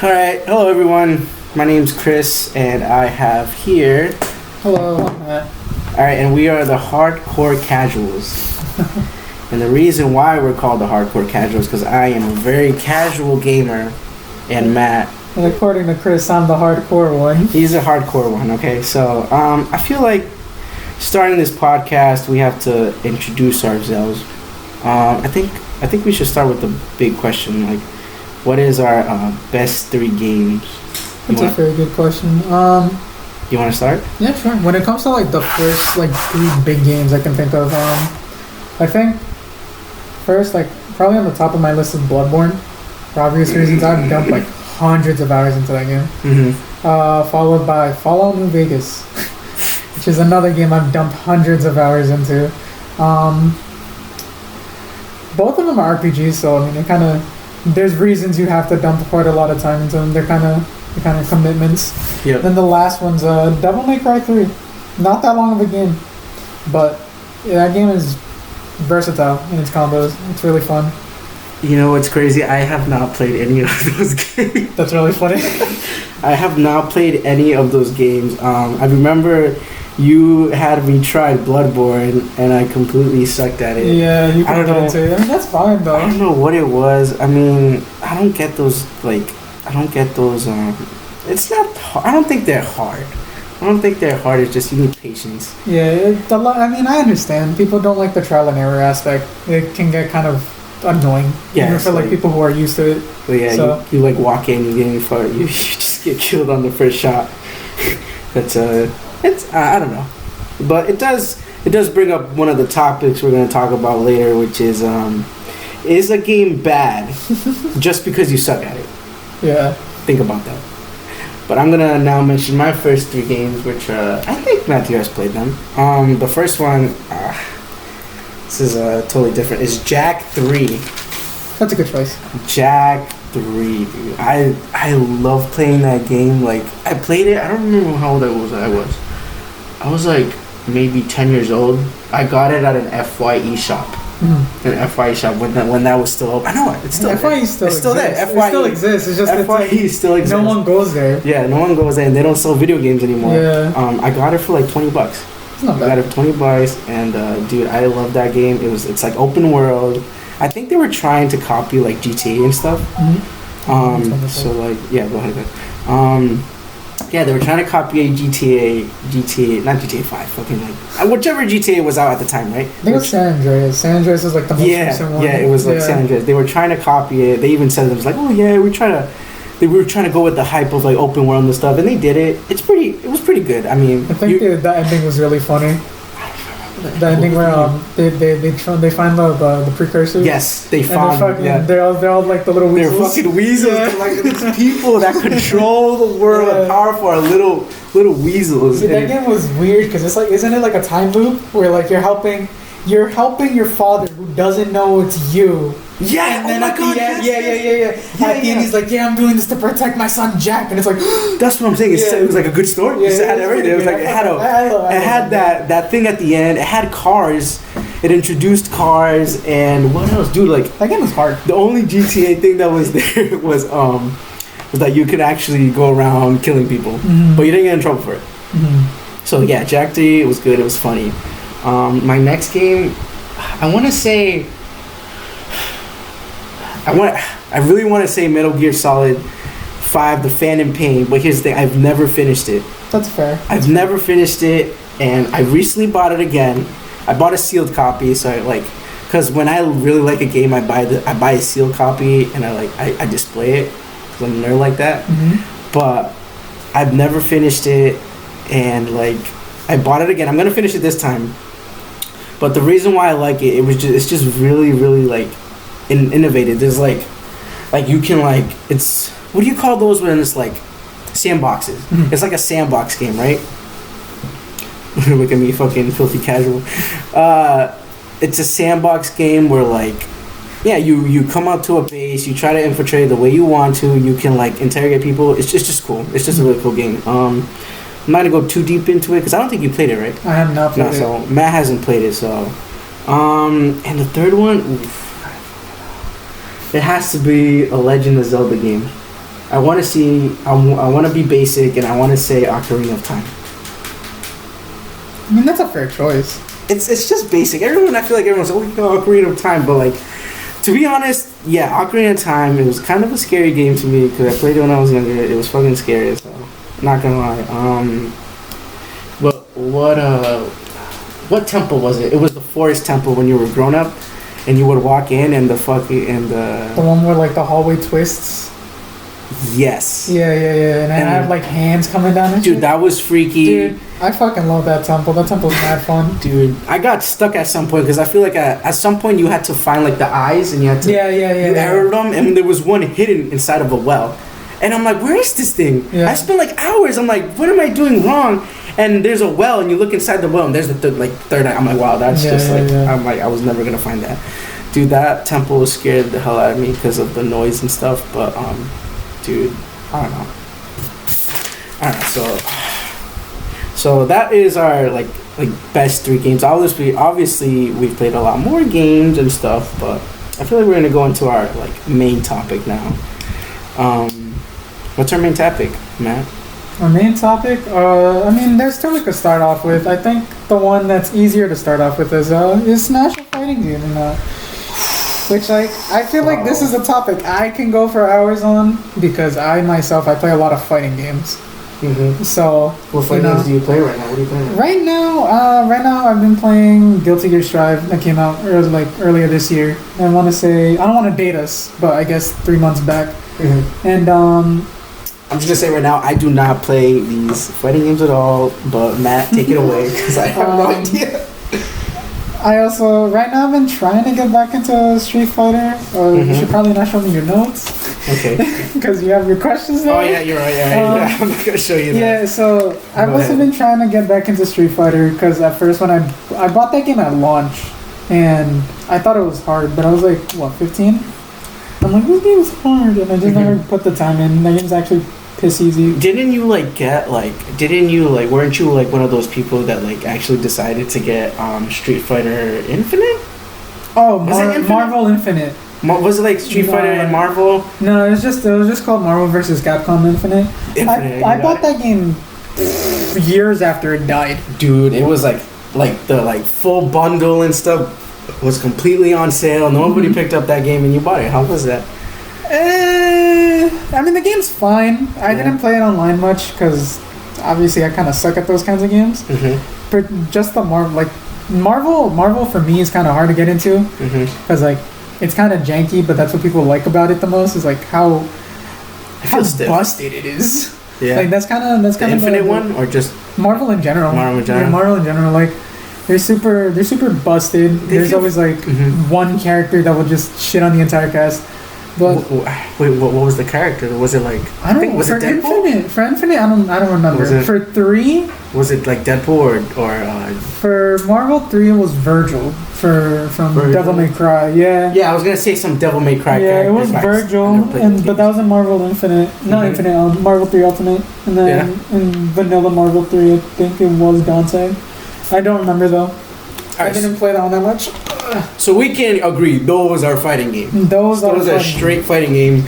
All right, hello everyone. My name's Chris, and I have here. Hello, I'm Matt. All right, and we are the Hardcore Casuals. And the reason why we're called the Hardcore Casuals because I am a very casual gamer, and Matt. And according to Chris, I'm the hardcore one. He's a hardcore one. Okay, so I feel like starting this podcast, we have to introduce ourselves. I think we should start with the big question, like. What is our best 3 games? That's a very good question. You want to start? Yeah, sure. When it comes to like the first 3 big games I can think of, I think first probably on the top of my list is Bloodborne. For obvious reasons, I've dumped hundreds of hours into that game. Mm-hmm. Followed by Fallout New Vegas, which is another game I've dumped hundreds of hours into. Both of them are RPGs, so I mean, there's reasons you have to dump quite a lot of time into them. They're kind of commitments. Yep. Then the last one's Devil May Cry 3. Not that long of a game, but yeah, that game is versatile in its combos. It's really fun. You know what's crazy? I have not played any of those games. That's really funny. I have not played any of those games. I remember you had me try Bloodborne, and I completely sucked at it. Yeah, you can get into it. I mean, that's fine, though. I don't know what it was. I mean, I don't get those, it's not, I don't think they're hard. It's just you need patience. Yeah, I understand. People don't like the trial and error aspect. It can get kind of annoying. Yeah, even for people who are used to it. But yeah, so. you walk in, you just get killed on the first shot. But it's I don't know, but it does bring up one of the topics we're going to talk about later, which is a game bad just because you suck at it? Yeah. Think about that. But I'm gonna now mention my first 3 games, which I think Matthew has played them. The first one, this is totally different. Is Jak 3. That's a good choice. Jak 3, dude. I love playing that game. I played it. I don't remember how old I was maybe 10 years old. I got it at an FYE shop. Mm-hmm. An FYE shop when that was still open. I know it. It's still FYE still exists. There. FYE it still exists. It's just FYE still exists. No one goes there. Yeah, no one goes there, and they don't sell video games anymore. Yeah. I got it for $20. It's not bad. I got it for $20, and dude, I love that game. It's open world. I think they were trying to copy GTA and stuff. Mm-hmm. So yeah, go ahead. Yeah, they were trying to copy a GTA, not GTA 5, fucking whichever GTA was out at the time, right? I think it was San Andreas. San Andreas was the most recent one. Yeah, it was San Andreas. They were trying to copy it. They even said it was oh yeah, we were trying to go with the hype of open world and stuff, and they did it. It was pretty good. I mean, I think the ending was really funny. The ending where they find the precursors. Yes, they found. They're all like the little weasels. They're fucking weasels. Yeah. These people that control the world and powerful are little weasels. Dude, that game was weird because it's isn't it like a time loop where you're helping your father who doesn't know it's you. Yeah, and then oh my god, yeah. At the end, he's I'm doing this to protect my son Jak, and it's that's what I'm saying. It was a good story. Yeah, it had everything. It was it had that thing at the end. It had cars. It introduced cars, and what else, dude? That game was hard. The only GTA thing that was there was that you could actually go around killing people, but you didn't get in trouble for it. Mm-hmm. So yeah, Jak 3, it was good. It was funny. My next game, I want to say. I really want to say Metal Gear Solid 5, The Phantom Pain, but here's the thing, I've never finished it. That's fair. I've never finished it, and I recently bought it again. I bought a sealed copy, so because when I really like a game, I buy a sealed copy, and I display it, because I'm a nerd like that. Mm-hmm. But I've never finished it, and I bought it again. I'm gonna finish it this time. But the reason why I like it, it's just really, really innovative. There's you can it's, what do you call those when it's sandboxes? Mm-hmm. It's like a sandbox game, right? Look at me, fucking filthy casual. It's a sandbox game where you come out to a base, you try to infiltrate the way you want to, you can interrogate people. It's just cool. It's just a really cool game. I'm not gonna go too deep into it because I don't think you played it, right? I have not played it. So Matt hasn't played it, so and the third one, it has to be a Legend of Zelda game. I want to see. I want to be basic, and I want to say Ocarina of Time. I mean, that's a fair choice. It's just basic. I feel like everyone's like, oh, Ocarina of Time, but like, to be honest, yeah, Ocarina of Time. It was kind of a scary game to me because I played it when I was younger. It was fucking scary, so not gonna lie. But what temple was it? It was the forest temple when you were grown up, and you would walk in and the one where like the hallway twists. Yes. Yeah, and I have like hands coming down and dude, shit. that was freaky. Dude, I fucking love that temple. That temple's mad fun. Dude, I got stuck at some point because I feel like at some point you had to find like the eyes and you had to you arrowed them, and there was one hidden inside of a well, and I'm like, where is this thing? I spent like hours. I'm like, what am I doing wrong? And there's a well, and you look inside the well, and there's the third eye. I'm like, wow, that's I'm like, I was never gonna find that. Dude, that temple scared the hell out of me because of the noise and stuff. But dude, I don't know. So that is our like best 3 games. Obviously, we've played a lot more games and stuff, but I feel like we're gonna go into our like main topic now. What's our main topic, Matt? Our main topic, I mean, there's 2 we could start off with. I think the one that's easier to start off with is Smash a fighting game, which like I feel like this is a topic I can go for hours on because I play a lot of fighting games. Mm-hmm. So what fighting games do you play right now? What are you playing? Right now I've been playing Guilty Gear Strive that came out earlier this year. I want to say I don't want to date us, but I guess 3 months back. Mm-hmm. And I'm just gonna say right now, I do not play these fighting games at all. But Matt, take it away because I have no idea. I also right now I've been trying to get back into Street Fighter. You should probably not show me your notes. Okay. Because you have your questions there. Oh yeah, you're right. Yeah, I'm not gonna show you that. Yeah, so I've also been trying to get back into Street Fighter because at first when I bought that game at launch, and I thought it was hard, but I was like, what, 15? I'm like, this game's hard, and I just never put the time in. The game's actually piss easy. Weren't you like one of those people that like actually decided to get Street Fighter Infinite? Oh, Marvel Infinite. Was it like Street Fighter and Marvel? No, it was just called Marvel vs. Capcom Infinite. I bought that game years after it died. Dude, it was like the full bundle and stuff was completely on sale. Nobody picked up that game and you bought it. How was that? I mean, the game's fine. I didn't play it online much because obviously I kind of suck at those kinds of games. Mm-hmm. But just the Marvel for me is kind of hard to get into because like it's kind of janky, but that's what people like about it the most is like how busted it is. Yeah, like that's kind of the Infinite one or just Marvel in general. Marvel in general. Yeah, Marvel in general, like. They're super busted. There's always like one character that will just shit on the entire cast. But wait, what was the character? Was it like I don't know. Was it Deadpool? For Infinite, I don't remember. For 3, was it like Deadpool or for Marvel 3 it was Virgil from Devil May Cry. Yeah. Yeah, I was gonna say some Devil May Cry. Yeah, it was Virgil, but that was in Marvel Infinite. Not Infinite, Marvel 3 Ultimate, and then in Vanilla Marvel 3, I think it was Dante. I don't remember though. I didn't play that one that much. So we can agree those are fighting games. Those are straight fighting game.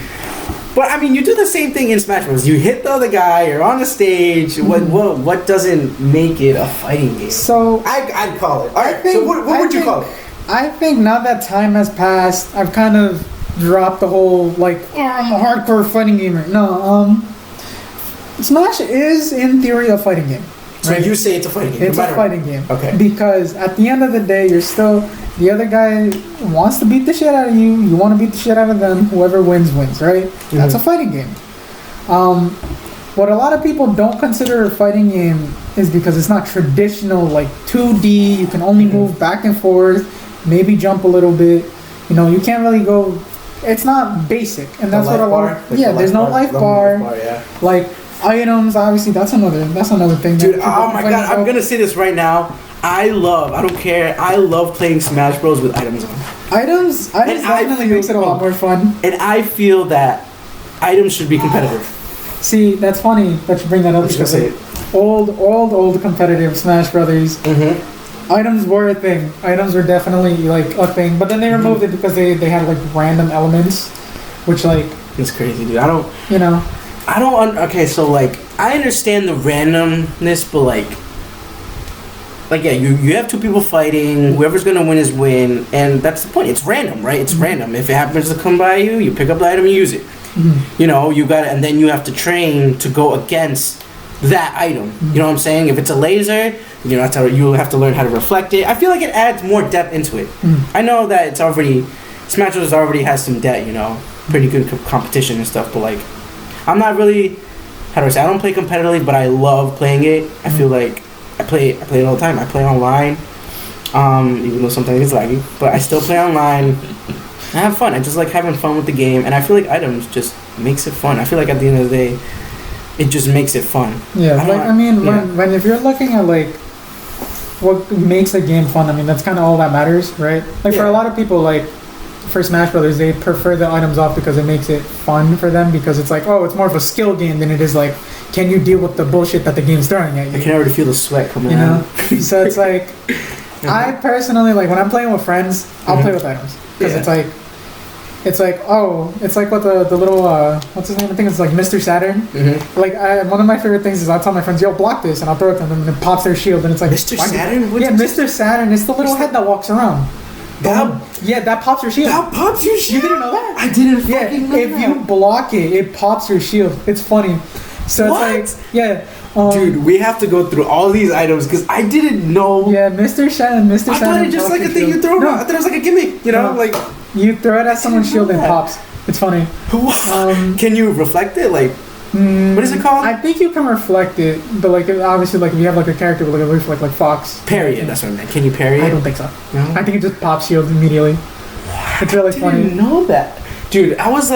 But I mean, you do the same thing in Smash Bros. You hit the other guy. You're on the stage. What doesn't make it a fighting game? So I'd call it. All right. So what would you call it? I think now that time has passed, I've kind of dropped the whole like I'm a hardcore fighting gamer. No, Smash is in theory a fighting game. So you say it's a fighting game? It's a fighting game. Okay. Because at the end of the day, you're still... The other guy wants to beat the shit out of you. You want to beat the shit out of them. Whoever wins, right? Mm-hmm. That's a fighting game. What a lot of people don't consider a fighting game is because it's not traditional, like 2D. You can only move back and forth, maybe jump a little bit. You can't really go... It's not basic. And that's what a lot of... There's no life bar. Like... Items, obviously, that's another thing. Dude, oh my god, I'm gonna say this right now. I don't care. I love playing Smash Bros with items on. Items definitely makes it a lot more fun. And I feel that items should be competitive. See, that's funny that you bring that up because old competitive Smash Brothers. Mm-hmm. Items were a thing. Items were definitely like a thing, but then they removed it because they had like random elements, which like. It's crazy, dude. I don't. You know. Okay, so like I understand the randomness, but like yeah, you have two people fighting. Whoever's gonna win is win, and that's the point. It's random, right? It's random. If it happens to come by you, you pick up the item and use it. You know, you got it, and then you have to train to go against that item. You know what I'm saying? If it's a laser, you know, you have to learn how to reflect it. I feel like it adds more depth into it. I know that it's already Smash Bros. Already has some depth, you know, pretty good competition and stuff. But like, I'm not really, how do I say? I don't play competitively, but I love playing it. I feel like I play it all the time. I play online, even though sometimes it's laggy, but I still play online. I have fun. I just like having fun with the game, and I feel like items just makes it fun. I feel like at the end of the day, it just makes it fun. Yeah, when if you're looking at like what makes a game fun, I mean that's kind of all that matters, right? Like for a lot of people, like for Smash Brothers, they prefer the items off because it makes it fun for them, because it's like, oh, it's more of a skill game than it is like, can you deal with the bullshit that the game's throwing at you? I can already feel the sweat coming out. So it's like, I personally, like when I'm playing with friends, I'll play with items because it's like what the little what's his name? I think it's like Mr. Saturn. Like one of my favorite things is I'll tell my friends, "Yo, block this," and I'll throw it at them, and it pops their shield, and it's like Mr. Saturn. Mr. Saturn. It's the little head that walks around. That pops your shield. That pops your shield. You didn't know that? I didn't. Fucking know if you block it, it pops your shield. It's funny. So what? It's like dude, we have to go through all these items because I didn't know. Yeah, Mr. Saturn. I thought it just like a thing you throw. No. I thought it was like a gimmick. You know, like. You throw it at someone's shield and it pops. It's funny. Can you reflect it? Like, what is it called? I think you can reflect it, but like obviously, like if you have like a character with like a reflect, like Fox. Parry it. That's what I meant. Can you parry it? I don't think so. No? I think it just pops shield immediately. It's really funny. I didn't know that, dude. I was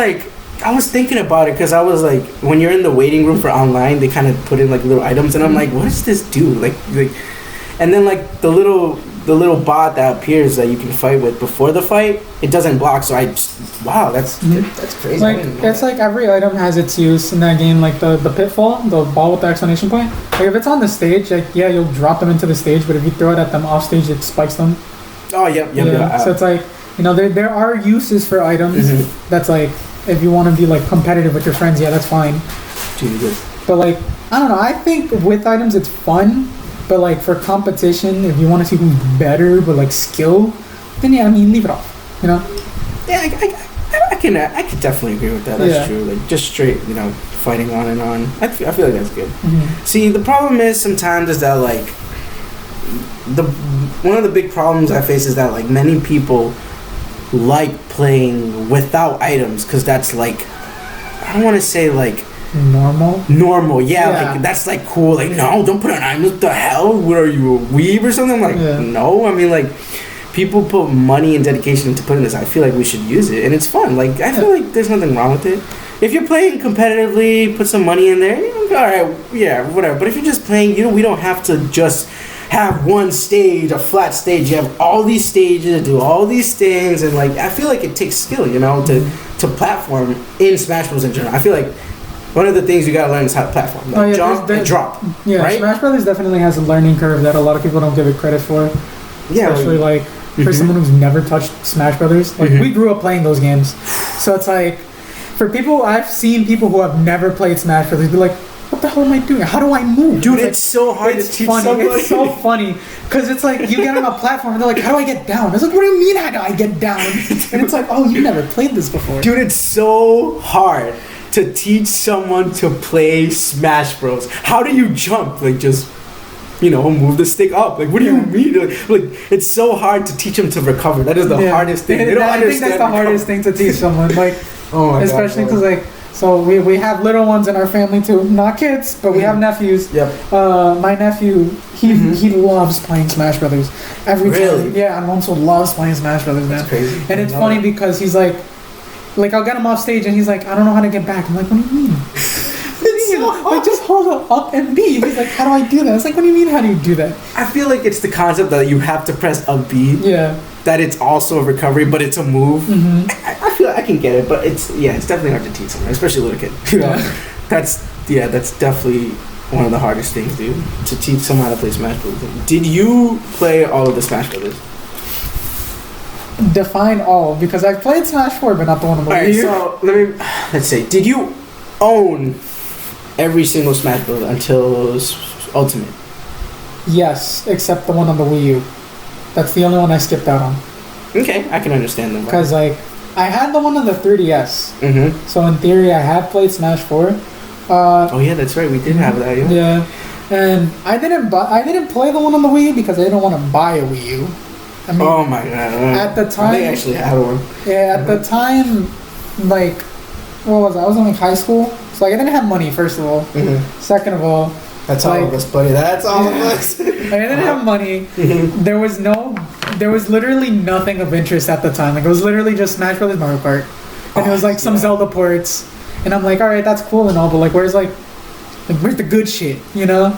thinking about it because I was like, when you're in the waiting room for online, they kind of put in like little items, and I'm like, what does this do? Like, and then like the little bot that appears that you can fight with before the fight, it doesn't block. So that's crazy. Like it's like every item has its use in that game. Like the pitfall, the ball with the exclamation point. Like if it's on the stage, like you'll drop them into the stage, but if you throw it at them off stage, it spikes them. Oh yeah. So it's like, you know, there are uses for items. That's like, if you want to be like competitive with your friends, that's fine. Dude, but like, I don't know. I think with items it's fun. But like for competition, if you want to see who's better, but like skill, then leave it off. You know? Yeah, I can definitely agree with that. That's true. Like just straight, you know, fighting on and on. I feel like that's good. See, the problem is sometimes is that like one of the big problems I face is that like many people like playing without items because that's like, I don't want to say like. Normal, like that's like cool. Like, no, don't put an item. What the hell? What are you, a weeb or something? I'm like, no. I mean, like, people put money and dedication into putting this. I feel like we should use it, and it's fun. Like, I feel like there's nothing wrong with it. If you're playing competitively, put some money in there. All right, whatever. But if you're just playing, we don't have to just have one stage, a flat stage. You have all these stages, do all these things, and like, I feel like it takes skill, you know, to platform in Smash Bros. In general. I feel like. One of the things you gotta learn is how to platform. Like jump and drop. Yeah, right? Smash Brothers definitely has a learning curve that a lot of people don't give it credit for. Yeah, especially like for someone who's never touched Smash Brothers. Like we grew up playing those games, so it's like for people, I've seen people who have never played Smash Brothers be like, "What the hell am I doing? How do I move?" Dude, it's so hard to teach somebody. It's so funny because it's like you get on a platform and they're like, "How do I get down?" It's like, "What do you mean? How do I get down?" And it's like, "Oh, you never played this before." Dude, it's so hard to teach someone to play Smash Bros. How do you jump? Like, just, move the stick up. Like, what do you mean? Like, it's so hard to teach them to recover. That is the hardest thing. They don't understand. I think that's the hardest thing to teach someone. Like, oh my especially because, like, so we have little ones in our family too. Not kids, but we have nephews. Yep. My nephew, he loves playing Smash Brothers. Every time. Yeah, Alonso loves playing Smash Brothers, man. That's crazy. And it's funny because he's like, I'll get him off stage and he's like, I don't know how to get back. I'm like, what do you mean? Like, just hold up and B. He's like, how do I do that? It's like, what do you mean, how do you do that? I feel like it's the concept that you have to press a B. Yeah. That it's also a recovery, but it's a move. Mm-hmm. I feel like I can get it, but it's definitely hard to teach someone, especially a little kid. That's definitely one of the hardest things, dude, to teach someone how to play Smash Brothers. Did you play all of the Smash Brothers? Define all, because I've played Smash 4, but not the one on the Alright, Wii U. so let's say, did you own every single Smash Bros. Until Ultimate? Yes, except the one on the Wii U. That's the only one I skipped out on. Okay, I can understand them. Because, like, I had the one on the 3DS. Mm-hmm. So, in theory, I have played Smash 4. Oh, yeah, that's right. We did have that, yeah. Yeah. And I didn't play the one on the Wii U because I didn't want to buy a Wii U. I mean, oh, my God. At the time... They actually had one. Yeah, at the time, like, what was I was in, like, high school. So, like, I didn't have money, first of all. Mm-hmm. Second of all... That's all of us, buddy. That's all of us. I didn't have money. There was literally nothing of interest at the time. Like, it was literally just Smash Brothers Mario Kart. And it was, like, some Zelda ports. And I'm like, alright, that's cool and all, but, like, where's the good shit, you know?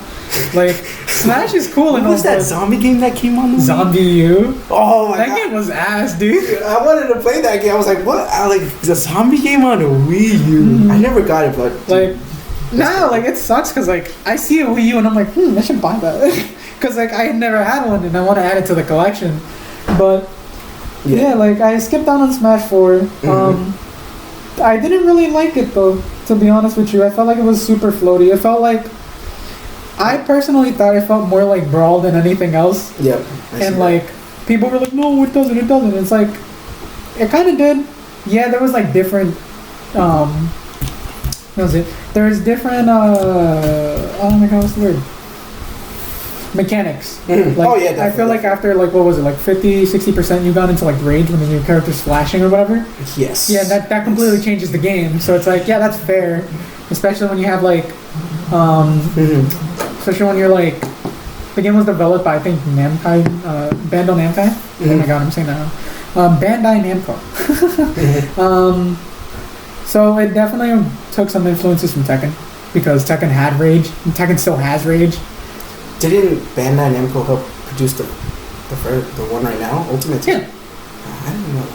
Like, Smash is cool and all. What was that zombie game that came on the Wii? Zombie U? Oh, my God. That game was ass, dude. I wanted to play that game. I was like, what? The zombie game on a Wii U. Mm-hmm. I never got it, but... Like... Nah, like, it sucks because, like, I see a Wii U and I'm like, I should buy that. Because, like, I had never had one and I want to add it to the collection. But, yeah, like, I skipped down on Smash 4. Mm-hmm. I didn't really like it, though, to be honest with you. I felt like it was super floaty. It felt like... I personally thought it felt more like Brawl than anything else. Yep. And, like, people were like, no, it doesn't. It's like, it kind of did. Yeah, there was, like, different... What was it? There's different, oh my god, what's the word? Mechanics. Mm-hmm. Like, oh, yeah, definitely. I feel like after, like, what was it, like 50-60% you got into, like, rage when your character's flashing or whatever? Yes. Yeah, that completely changes the game. So it's like, yeah, that's fair. Especially when you have, like, especially when you're, like, the game was developed by, I think, Namco, Bandai Namco? Mm-hmm. Oh my god, I'm saying that wrong. Bandai Namco. Mm-hmm. So it definitely took some influences from Tekken, because Tekken had Rage, and Tekken still has Rage. Didn't Bandai Namco help produce the one right now, Ultimate? Yeah.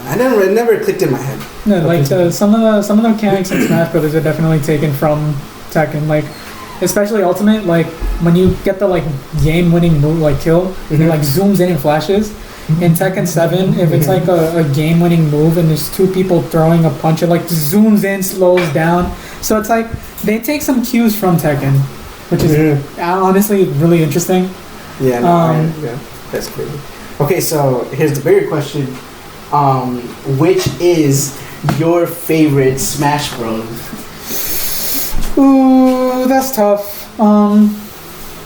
I don't know. It never clicked in my head. No, like some of the mechanics in Smash Brothers are definitely taken from Tekken, like especially Ultimate. Like when you get the like game-winning move, like kill, mm-hmm. It like zooms in and flashes. In Tekken 7, if it's like a game-winning move and there's two people throwing a punch, it like zooms in, slows down. So it's like they take some cues from Tekken, which is honestly really interesting. Yeah, yeah, that's crazy. Okay, so here's the bigger question: which is your favorite Smash Bros? Ooh, that's tough.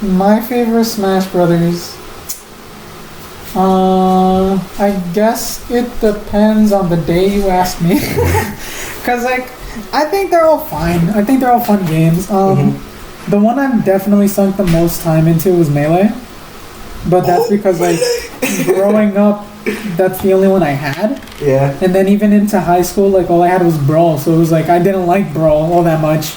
My favorite Smash Brothers. I guess it depends on the day you ask me. Cause like, I think they're all fine. I think they're all fun games. The one I've definitely sunk the most time into was Melee. But that's because like, growing up, that's the only one I had. Yeah. And then even into high school, like all I had was Brawl. So it was like, I didn't like Brawl all that much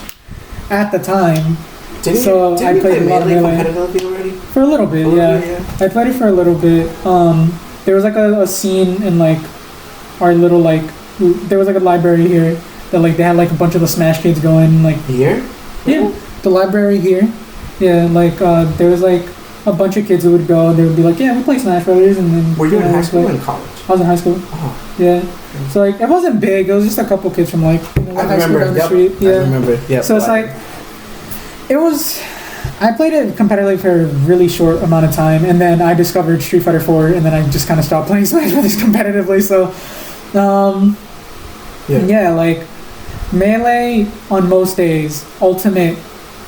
at the time. I played a lot of Melee competitively already? For a little bit, yeah. I played it for a little bit. There was like a scene in like our little like there was like a library here that like they had like a bunch of the Smash kids going like here. Yeah, the library here. Yeah, like there was like a bunch of kids who would go. They would be like, yeah, we play Smash Brothers, and then. Were you in high school or in college? I was in high school. Oh. Yeah. So like it wasn't big. It was just a couple kids from like high school down the street. Yeah. I remember. Yeah. So it's like. It was. I played it competitively for a really short amount of time, and then I discovered Street Fighter 4, and then I just kind of stopped playing Smash Brothers competitively. So, yeah, like Melee on most days, Ultimate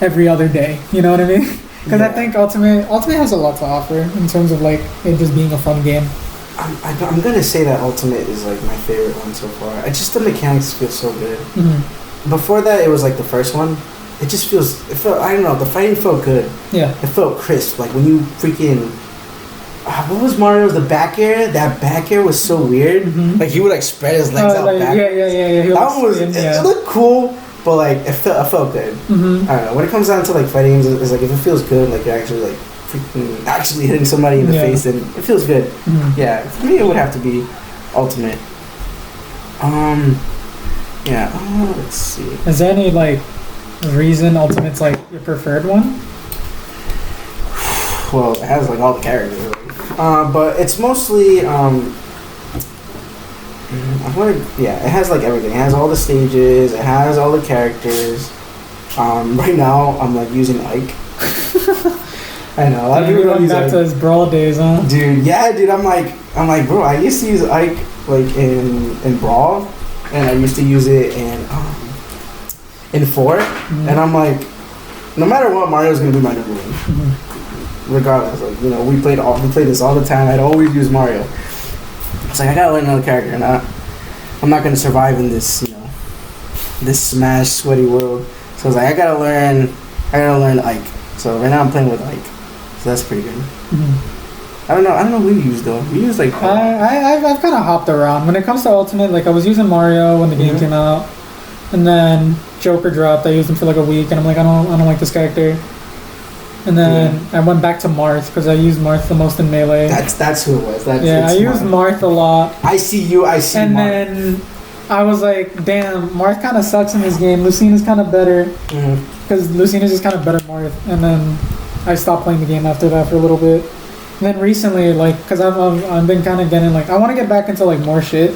every other day. You know what I mean? Because I think Ultimate has a lot to offer in terms of like it just being a fun game. I'm gonna say that Ultimate is like my favorite one so far. The mechanics feel so good. Mm-hmm. Before that, it was like the first one. It felt, I don't know, the fighting felt good. Yeah. It felt crisp. Like when you freaking, what was Mario's, the back air? That back air was so weird. Mm-hmm. Like he would like spread his legs out back. Yeah. That one was, it looked cool, but like it felt good. Mm-hmm. I don't know, when it comes down to like fighting games, it's like if it feels good, like you're actually like freaking actually hitting somebody in the face, and it feels good. Mm-hmm. Yeah, for me it would have to be Ultimate. Yeah, let's see. Is there any like reason Ultimate's like your preferred one? Well, it has like all the characters, but it's mostly Yeah, it has like everything. It has all the stages. It has all the characters. Right now, I'm like using Ike. I know. A lot of people don't use back Ike. to his Brawl days, huh? Dude, yeah, dude. I'm like, bro. I used to use Ike like in Brawl, and I used to use it in 4. Mm-hmm. And I'm like, no matter what, Mario's gonna be my number one, regardless. Like, you know, we played this all the time. I'd always use Mario. It's like I gotta learn another character, and I'm not gonna survive in this, you know, this Smash sweaty world. So I was like, I gotta learn Ike. So right now I'm playing with Ike. So that's pretty good. Mm-hmm. I don't know what we use though. We use like I've kind of hopped around when it comes to Ultimate. Like I was using Mario when the game came out, and then Joker dropped. I used him for like a week, and I'm like, I don't like this character. And then I went back to Marth because I used Marth the most in Melee. That's who it was. I used Marth a lot. I see you. I see. And Marth. then I was like, damn, Marth kind of sucks in this game. Lucina's kind of better because Lucina's just kind of better Marth. And then I stopped playing the game after that for a little bit. And then recently, like, because I've been kind of getting like, I want to get back into like more shit.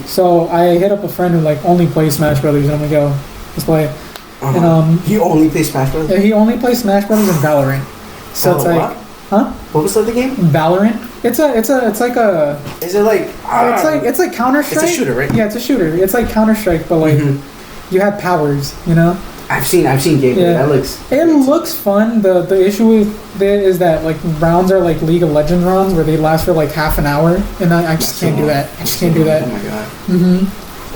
So I hit up a friend who like only plays Smash Brothers, and I'm like, yo, let's play. And he only plays Smash Brothers. Yeah, he only plays Smash Brothers and Valorant. So it's like, huh? What was the game? Valorant. It's like a. Is it like? It's like Counter-Strike. It's a shooter, right? Yeah, it's a shooter. It's like Counter-Strike, but like you have powers, you know. I've seen gameplay. Yeah. It looks fun. The issue with it is that like rounds are like League of Legends rounds where they last for like half an hour, and I just can't do that. I just can't do that. Oh my god.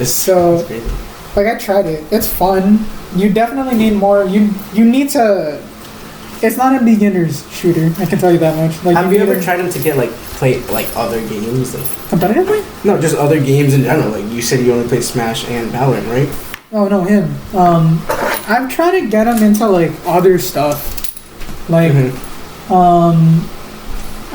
It's crazy. Like I tried it. It's fun. You definitely need more. You need to. It's not a beginner's shooter. I can tell you that much. Like, have you ever tried to get play other games like competitively? No, just other games in general. Like you said, you only play Smash and Valorant, right? Oh no, him. I'm trying to get him into like other stuff. Like, I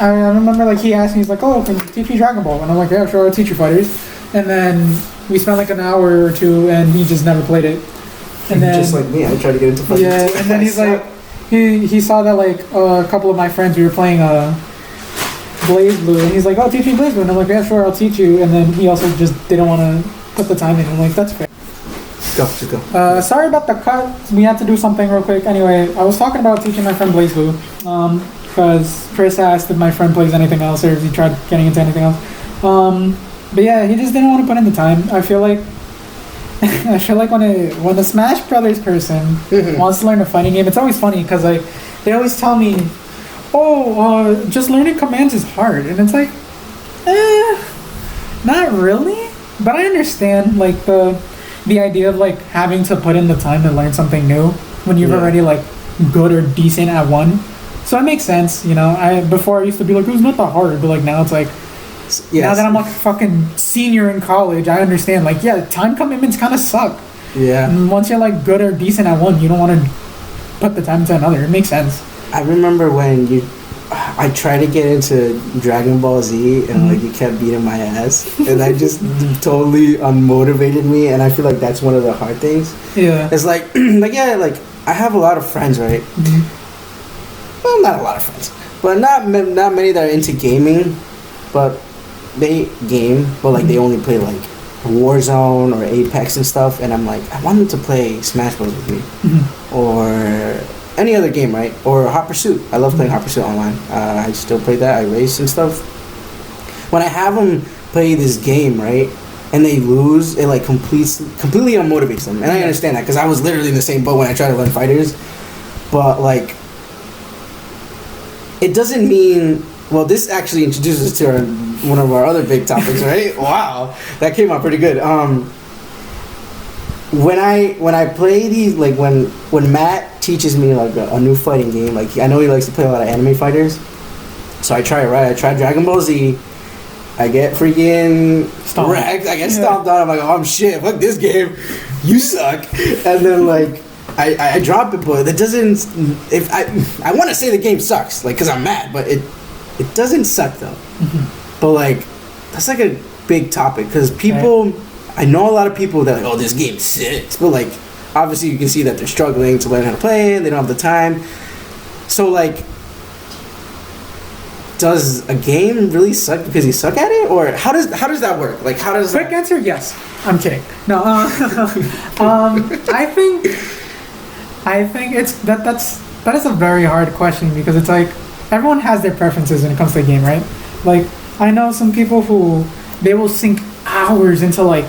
remember like he asked me, he's like, "Oh, can you teach me Dragon Ball?" And I'm like, "Yeah, sure, I'll teach you fighters." And then we spent like an hour or two, and he just never played it. And then just like me, I tried to get into fighters. Yeah, and then he's like, he saw that like a couple of my friends we were playing Blaze Blue, and he's like, "Oh, teach me Blaze Blue," and I'm like, "Yeah, sure, I'll teach you." And then he also just didn't want to put the time in. I'm like, "That's fair." Just go. Sorry about the cut. We had to do something real quick. Anyway, I was talking about teaching my friend Blaze Blue, because Chris asked if my friend plays anything else or if he tried getting into anything else. But yeah, he just didn't want to put in the time. I feel like when a Smash Brothers person wants to learn a fighting game, it's always funny because like they always tell me, "Oh, just learning commands is hard," and it's like, not really. But I understand like the idea of like having to put in the time to learn something new when you're already like good or decent at one. So it makes sense, you know. Before I used to be like, it was not that hard, but like now it's like, now that I'm like a fucking senior in college, I understand. Like, yeah, time commitments kind of suck. Yeah. And once you're like good or decent at one, you don't want to put the time into another. It makes sense. I remember when I tried to get into Dragon Ball Z and like you kept beating my ass, and that just totally unmotivated me. And I feel like that's one of the hard things. Yeah. It's like like I have a lot of friends, right? Well, not a lot of friends, but not many that are into gaming, but they game, but like they only play like Warzone or Apex and stuff. And I'm like, I want them to play Smash Bros with me, or any other game, right? Or Hot Pursuit. I love playing Hot Pursuit online. I still play that. I race and stuff. When I have them play this game, right, and they lose, it like completely unmotivates them. And I understand that because I was literally in the same boat when I tried to learn fighters. But like, it doesn't mean. Well, this actually introduces us to one of our other big topics, right? Wow, that came out pretty good. When I play these, like when Matt teaches me like a new fighting game, like I know he likes to play a lot of anime fighters, so I try it, right? I try Dragon Ball Z, I get freaking wrecked, I get stomped on, I'm like, oh shit, fuck this game, you suck, and then like I drop it, but that doesn't, if I want to say the game sucks, like because I'm mad, but it doesn't suck though. But like that's like a big topic because people, I know a lot of people that are like, oh, this game sucks, but like obviously you can see that they're struggling to learn how to play it, they don't have the time. So like does a game really suck because you suck at it, or how does that work? Like, how does Quick answer: yes. I'm kidding. No, I think that is a very hard question because it's like everyone has their preferences when it comes to a game, right? Like I know some people who they will sink hours into like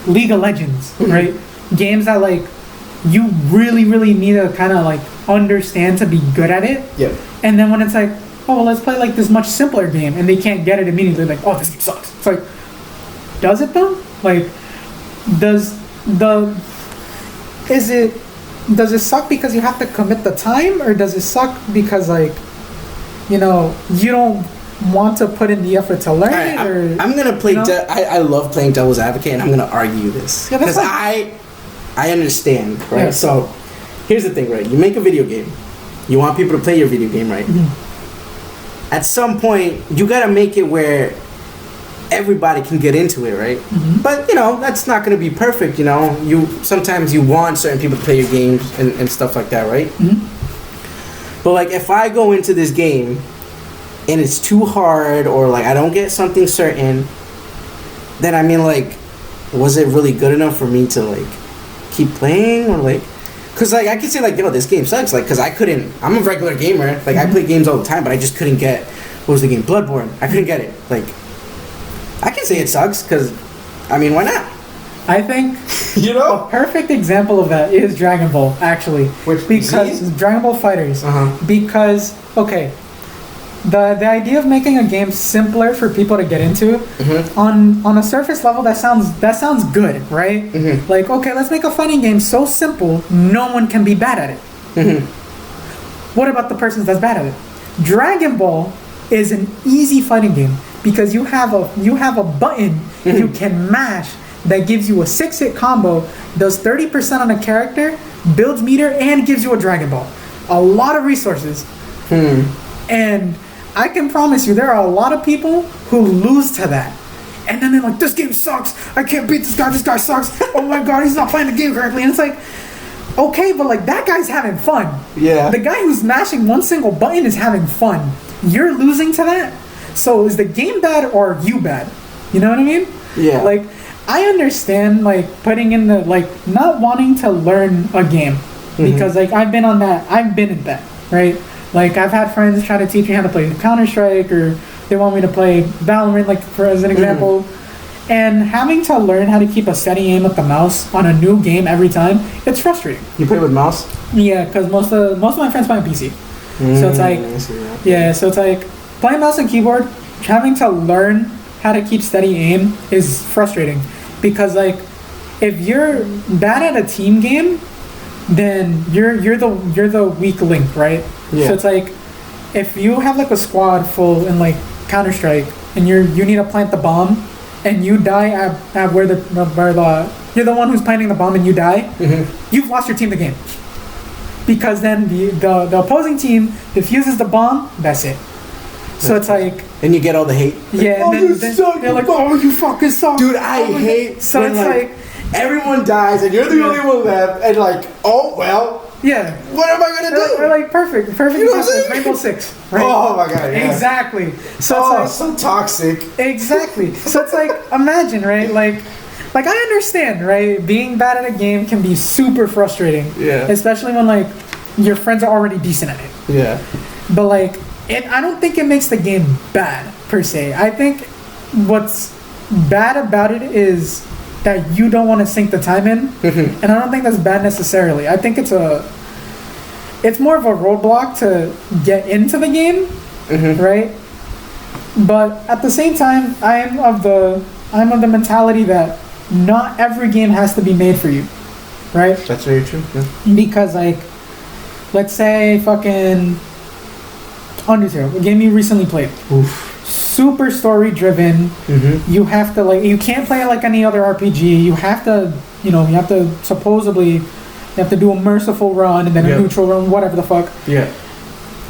League of Legends, right? Games that like you really need to kind of like understand to be good at it. Yeah. And then when it's like, oh well, let's play like this much simpler game, and they can't get it immediately, like, oh, this game sucks. It's like, does it though? Like, does it suck because you have to commit the time, or does it suck because like, you know, you don't want to put in the effort to learn it? Or I'm gonna play. You know? I love playing devil's advocate, and I'm gonna argue this Yeah, that's because fine. I understand, right? Yeah. So here's the thing, right? You make a video game, you want people to play your video game, right? At some point, you gotta make it where everybody can get into it, right? But you know that's not gonna be perfect. You know, sometimes you want certain people to play your games and stuff like that, right? But like if I go into this game and it's too hard, or like I don't get something certain, then I mean, like, was it really good enough for me to like keep playing, or like, cause like I could say like, yo, this game sucks, like, cause I couldn't. I'm a regular gamer, like I play games all the time, but I just couldn't get. What was the game? Bloodborne. I couldn't get it. Like, I can say it sucks, cause, I mean, why not? I think You know? a perfect example of that is Dragon Ball, actually. Because Dragon Ball Fighters. Because okay, the idea of making a game simpler for people to get into, on a surface level, that sounds good, right? Like, okay, let's make a fighting game so simple no one can be bad at it. What about the person that's bad at it? Dragon Ball is an easy fighting game because you have a button you can mash that gives you a 6-hit combo, does 30% on a character, builds meter, and gives you a Dragon Ball. A lot of resources. And I can promise you there are a lot of people who lose to that. And then they're like, this game sucks. I can't beat this guy sucks. Oh my god, he's not playing the game correctly. And it's like, okay, but like that guy's having fun. Yeah. The guy who's mashing one single button is having fun. You're losing to that? So is the game bad or you bad? You know what I mean? Yeah. Like, I understand like putting in the like not wanting to learn a game because like I've been in that, right? Like I've had friends try to teach me how to play Counter-Strike, or they want me to play Valorant, like for as an example. And having to learn how to keep a steady aim with the mouse on a new game every time, it's frustrating. You play with mouse? Yeah, because most of my friends play on PC. So it's like, yeah, so it's like playing mouse and keyboard, having to learn how to keep steady aim is frustrating because like if you're bad at a team game, then you're the weak link, right? Yeah. So it's like if you have like a squad full in like Counter-Strike and you need to plant the bomb and you die at where you're the one who's planting the bomb and you die, you've lost your team the game. Because then the opposing team defuses the bomb, that's it. So it's like, and you get all the hate. Yeah, Oh, and you then suck, they're like, oh, you fucking suck. Dude, I hate. So when, it's like, everyone dies and you're the only one left, and like, oh well. yeah. What am I gonna do? We're like perfect You know what I'm example is saying? Rainbow Six. Right? Oh my god. Yeah. Exactly. So Oh, it's so toxic. like exactly. So it's like imagine, right? Like I understand, right? Being bad at a game can be super frustrating. Yeah. Especially when like your friends are already decent at it. Yeah. But like I don't think it makes the game bad per se. I think what's bad about it is that you don't want to sink the time in, and I don't think that's bad necessarily. I think it's more of a roadblock to get into the game, right? But at the same time, I'm of the mentality that not every game has to be made for you, right? That's very true. Yeah. Because like, let's say fucking Undertale, a game you recently played. Oof. Super story driven. You have to like, you can't play it like any other RPG. You have to, supposedly, you have to do a merciful run and then a neutral run, whatever the fuck. Yeah.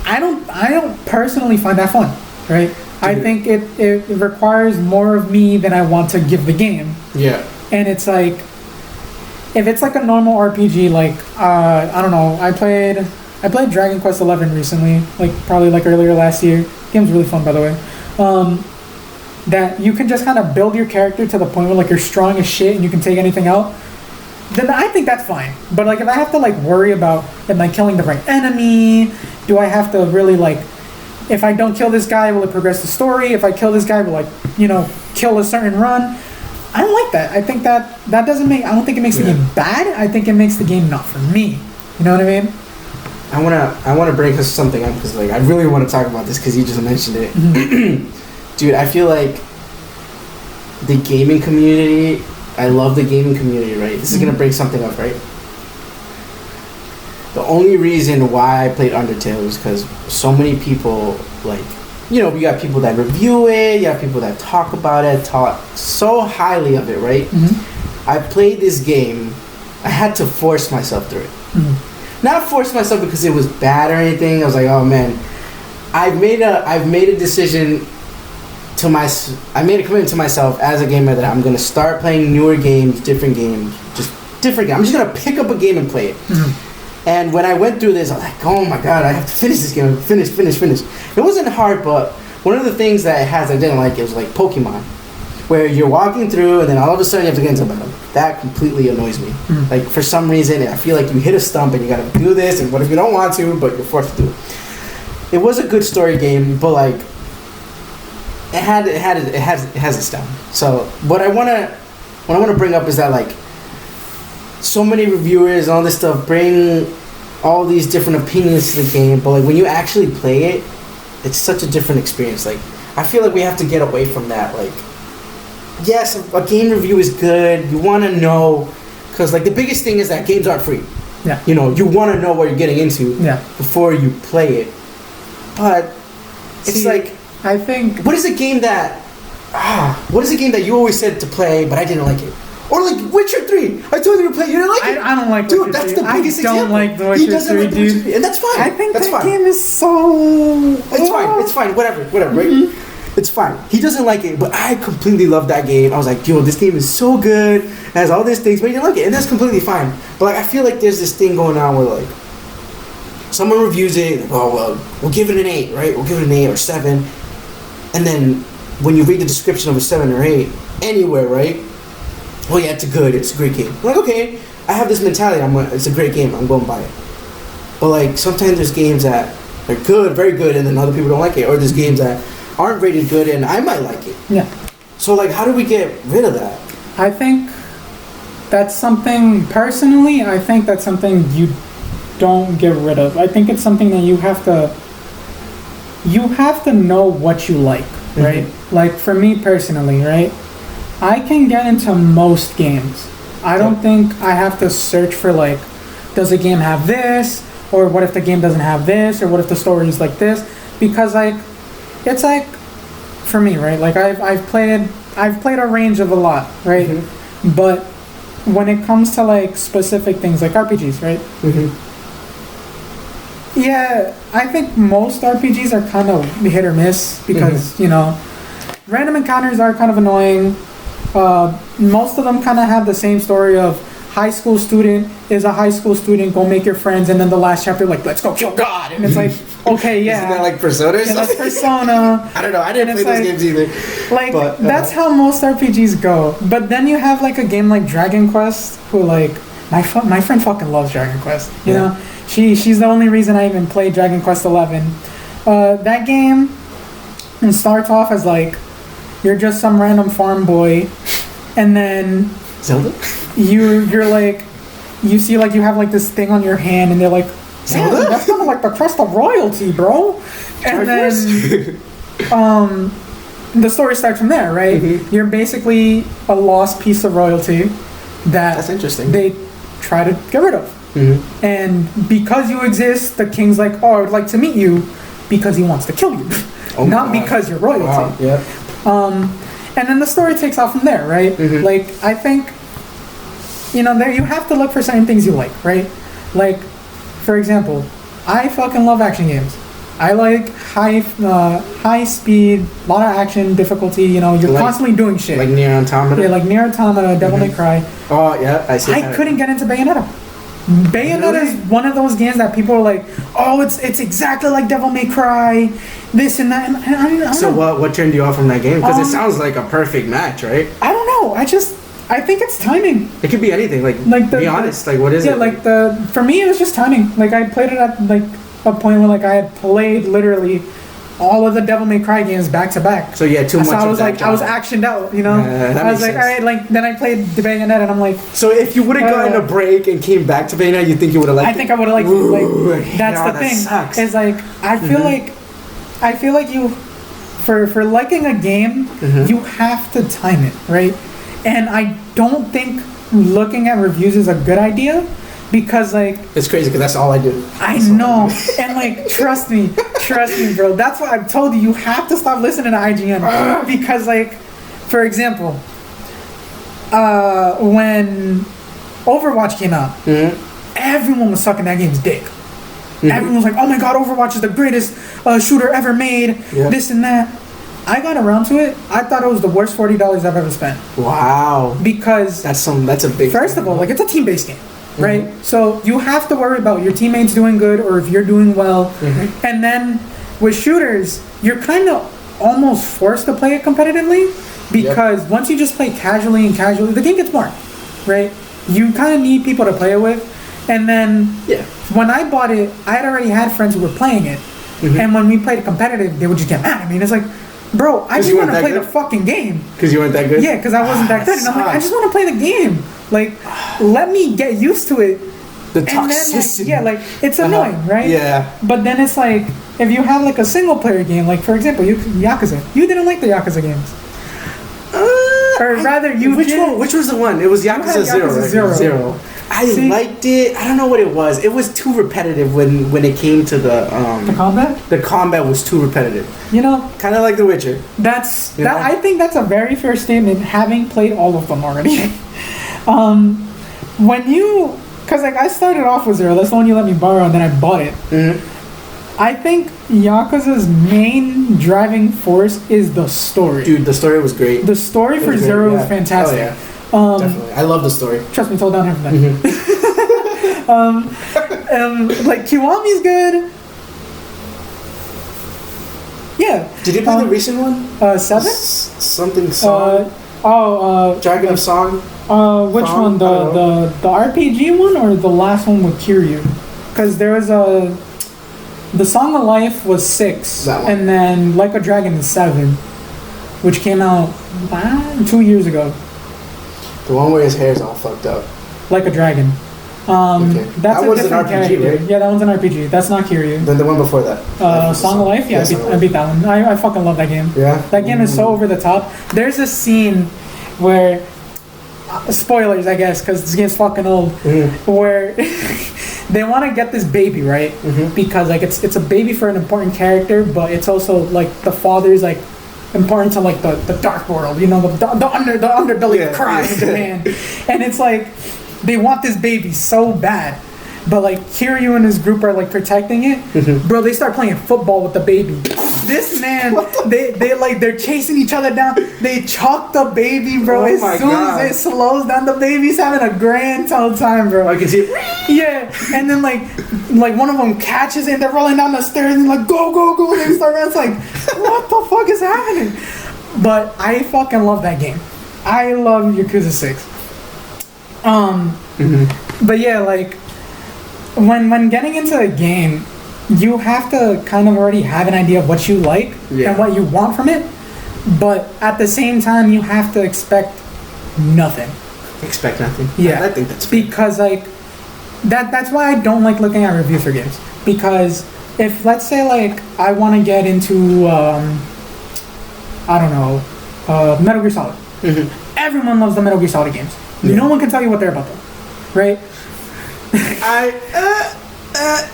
I don't personally find that fun, right? I think it requires more of me than I want to give the game. Yeah. And it's like, if it's like a normal RPG, like I don't know, I played Dragon Quest XI recently, like probably like earlier last year. game's really fun, by the way. That you can just kind of build your character to the point where like you're strong as shit and you can take anything out, then I think that's fine. But like if I have to like worry about am I killing the right enemy, do I have to really like, if I don't kill this guy, will it progress the story? If I kill this guy, will I, kill a certain run? I don't like that. I think that doesn't make, I don't think it makes the game bad. I think it makes the game not for me. You know what I mean? I wanna bring something up because like I really want to talk about this because you just mentioned it. Mm-hmm. Dude, I feel like the gaming community, I love the gaming community, right? This is going to bring something up, right? The only reason why I played Undertale is because so many people, like, you got people that review it, you have people that talk about it, talk so highly of it, right? Mm-hmm. I played this game, I had to force myself through it. Mm-hmm. Not force myself because it was bad or anything. I was like, oh man, I've made a decision I made a commitment to myself as a gamer that I'm gonna start playing newer games, different games. I'm just gonna pick up a game and play it. Mm-hmm. And when I went through this, I was like, oh my god, I have to finish this game. Finish. It wasn't hard, but one of the things that it has I didn't like, it was like Pokemon, where you're walking through and then all of a sudden you have to get into battle. That completely annoys me. Mm-hmm. Like for some reason, I feel like you hit a stump and you gotta do this, and what if you don't want to, but you're forced to do it. It was a good story game, but like, it has its down. So what I wanna bring up is that like so many reviewers and all this stuff bring all these different opinions to the game, but like when you actually play it, it's such a different experience. Like I feel like we have to get away from that. Like yes, a game review is good. You want to know, because like the biggest thing is that games aren't free. Yeah. You want to know what you're getting into before you play it. But it's like, I think what is a game that you always said to play but I didn't like it? Or like Witcher 3. I told you to play, you didn't like it? I don't like Dude, Witcher that's 3. the biggest example. I don't like the Witcher 3, dude. And that's fine. I think that's that fine. game is so... It's fine. Whatever, right? It's fine. He doesn't like it, but I completely love that game. I was like, yo, this game is so good. It has all these things, but he didn't like it. And that's completely fine. But like, I feel like there's this thing going on where like, someone reviews it, like, oh, well, we'll give it an 8, right? We'll give it an 8 or 7. And then when you read the description of a 7 or 8, anywhere, right? Oh yeah, it's a great game. I'm like, okay, I have this mentality, it's a great game, I'm going to buy it. But like, sometimes there's games that are good, very good, and then other people don't like it. Or there's games that aren't rated good and I might like it. Yeah. So like, how do we get rid of that? I think that's something, personally, I think that's something you don't get rid of. I think it's something that you have to know what you like, right? Mm-hmm. Like for me personally, right? I can get into most games. I don't think I have to search for like, does a game have this? Or what if the game doesn't have this? Or what if the story is like this? Because like, it's like, for me, right? Like I've played a range of a lot, right? Mm-hmm. But when it comes to like specific things like RPGs, right? Mm-hmm. Yeah, I think most RPGs are kind of hit or miss because, random encounters are kind of annoying. Most of them kind of have the same story of high school student is a high school student, go make your friends, and then the last chapter, like, let's go kill God. And it's like, okay, yeah. Isn't that like Persona? Yeah, that's Persona. I don't know, I didn't play those games either. Like, but, that's how most RPGs go. But then you have like a game like Dragon Quest, who like, my friend fucking loves Dragon Quest, you know? She's the only reason I even played Dragon Quest 11. That game starts off as like, you're just some random farm boy, and then Zelda? You're like, you see like you have like this thing on your hand, and they're like, Zelda? That's kind of like the crest of royalty, bro. And then the story starts from there, right? Mm-hmm. You're basically a lost piece of royalty that's interesting. They try to get rid of. Mm-hmm. And because you exist, the king's like, oh, I would like to meet you, because he wants to kill you, not because you're royalty. Wow. Yeah. And then the story takes off from there, right? Mm-hmm. Like, I think, there you have to look for certain things you like, right? Like, for example, I fucking love action games. I like high speed, a lot of action, difficulty, you're like, constantly doing shit. Like Nier Automata? Yeah, like Nier Automata, Devil May Cry. Oh, yeah, I see. I couldn't get into Bayonetta. Bayonetta is one of those games that people are like, oh, it's exactly like Devil May Cry, this and that. And I don't So know. what turned you off from that game? Because it sounds like a perfect match, right? I don't know. I think it's timing. It could be anything. Be honest. Like, what is it? Yeah, for me, it was just timing. Like, I played it at like a point where like I had played literally all of the Devil May Cry games back to back. So yeah, too much. So I was of that like, I was actioned out, you know. that I was makes like, all sense. right, like then I played the Bayonetta, and I'm like, So if you would have gotten a break and came back to Bayonetta, you think you would have liked it? I think I would have liked it. Like that's the that thing. sucks. Is like I feel like you, for liking a game, you have to time it, right? And I don't think looking at reviews is a good idea. Because like it's crazy because that's all I do. I know, and like trust me, bro. That's why I've told you you have to stop listening to IGN because like, for example, when Overwatch came out, everyone was sucking that game's dick. Everyone was like, "Oh my god, Overwatch is the greatest shooter ever made." Yeah. This and that. I got around to it. I thought it was the worst $40 I've ever spent. Wow. Because that's a big. First of all, like it's a team-based game. Right? So you have to worry about your teammates doing good or if you're doing well. And then with shooters, you're kind of almost forced to play it competitively because once you just play casually, the game gets boring, right? You kind of need people to play it with. And then when I bought it, I had already had friends who were playing it. And when we played competitive, they would just get mad at me. And it's like, bro, I just want to play the fucking game. Because you weren't that good? Yeah, because I wasn't that good. And I'm like, I just want to play the game. Like, let me get used to it. The and toxicity. then, like, it's annoying, right? Yeah. But then it's like, if you have like a single player game, like for example, Yakuza. You didn't like the Yakuza games. Or rather, you Which did. one? Which was the one? It was Yakuza Zero, right? Zero. I liked it. I don't know what it was. It was too repetitive when it came to the combat. The combat was too repetitive. You know, kind of like The Witcher. I think that's a very fair statement. Having played all of them already, because like I started off with Zero. That's the one you let me borrow, and then I bought it. I think Yakuza's main driving force is the story. Dude, the story was great. The story for Zero is fantastic. Oh, yeah. Definitely. I love the story. Trust me, it's all down here from that. Like Kiwami's good. Yeah. Did you play the recent one? 7? Something song. Dragon of Song. Which one? The RPG one or the last one with Kiryu? Because there was the Song of Life was 6, and then Like a Dragon is 7, which came out 2 years ago. The one where his hair's all fucked up. Like a Dragon. That's that a was an different RPG, character. right? Yeah, that one's an RPG. That's not Kiryu. Then the one before that. Song of Life? Yeah, I beat that one. I fucking love that game. Yeah? That game is so over the top. There's a scene where... spoilers, I guess, because this game's fucking old. Where they want to get this baby, right? Because like it's a baby for an important character, but it's also like the father's like important to like the dark world, you know, the underbelly of crime in Japan. And it's like they want this baby so bad, but like Kiryu and his group are like protecting it. Bro, they start playing football with the baby. This man, they're chasing each other down. They chalk the baby, bro. As soon as it slows down, the baby's having a grand old time, bro. I can see it. Yeah, and then like one of them catches it and they're rolling down the stairs and like go, and they start. It's like, what the fuck is happening? But I fucking love that game. I love Yakuza 6. But yeah, like when getting into a game, you have to kind of already have an idea of what you like and what you want from it, but at the same time you have to expect nothing. Expect nothing. Yeah, I think that's fair. because like that's why I don't like looking at reviews for games, because if let's say like I want to get into I don't know, Metal Gear Solid. Everyone loves the Metal Gear Solid games. No one can tell you what they're about though, right?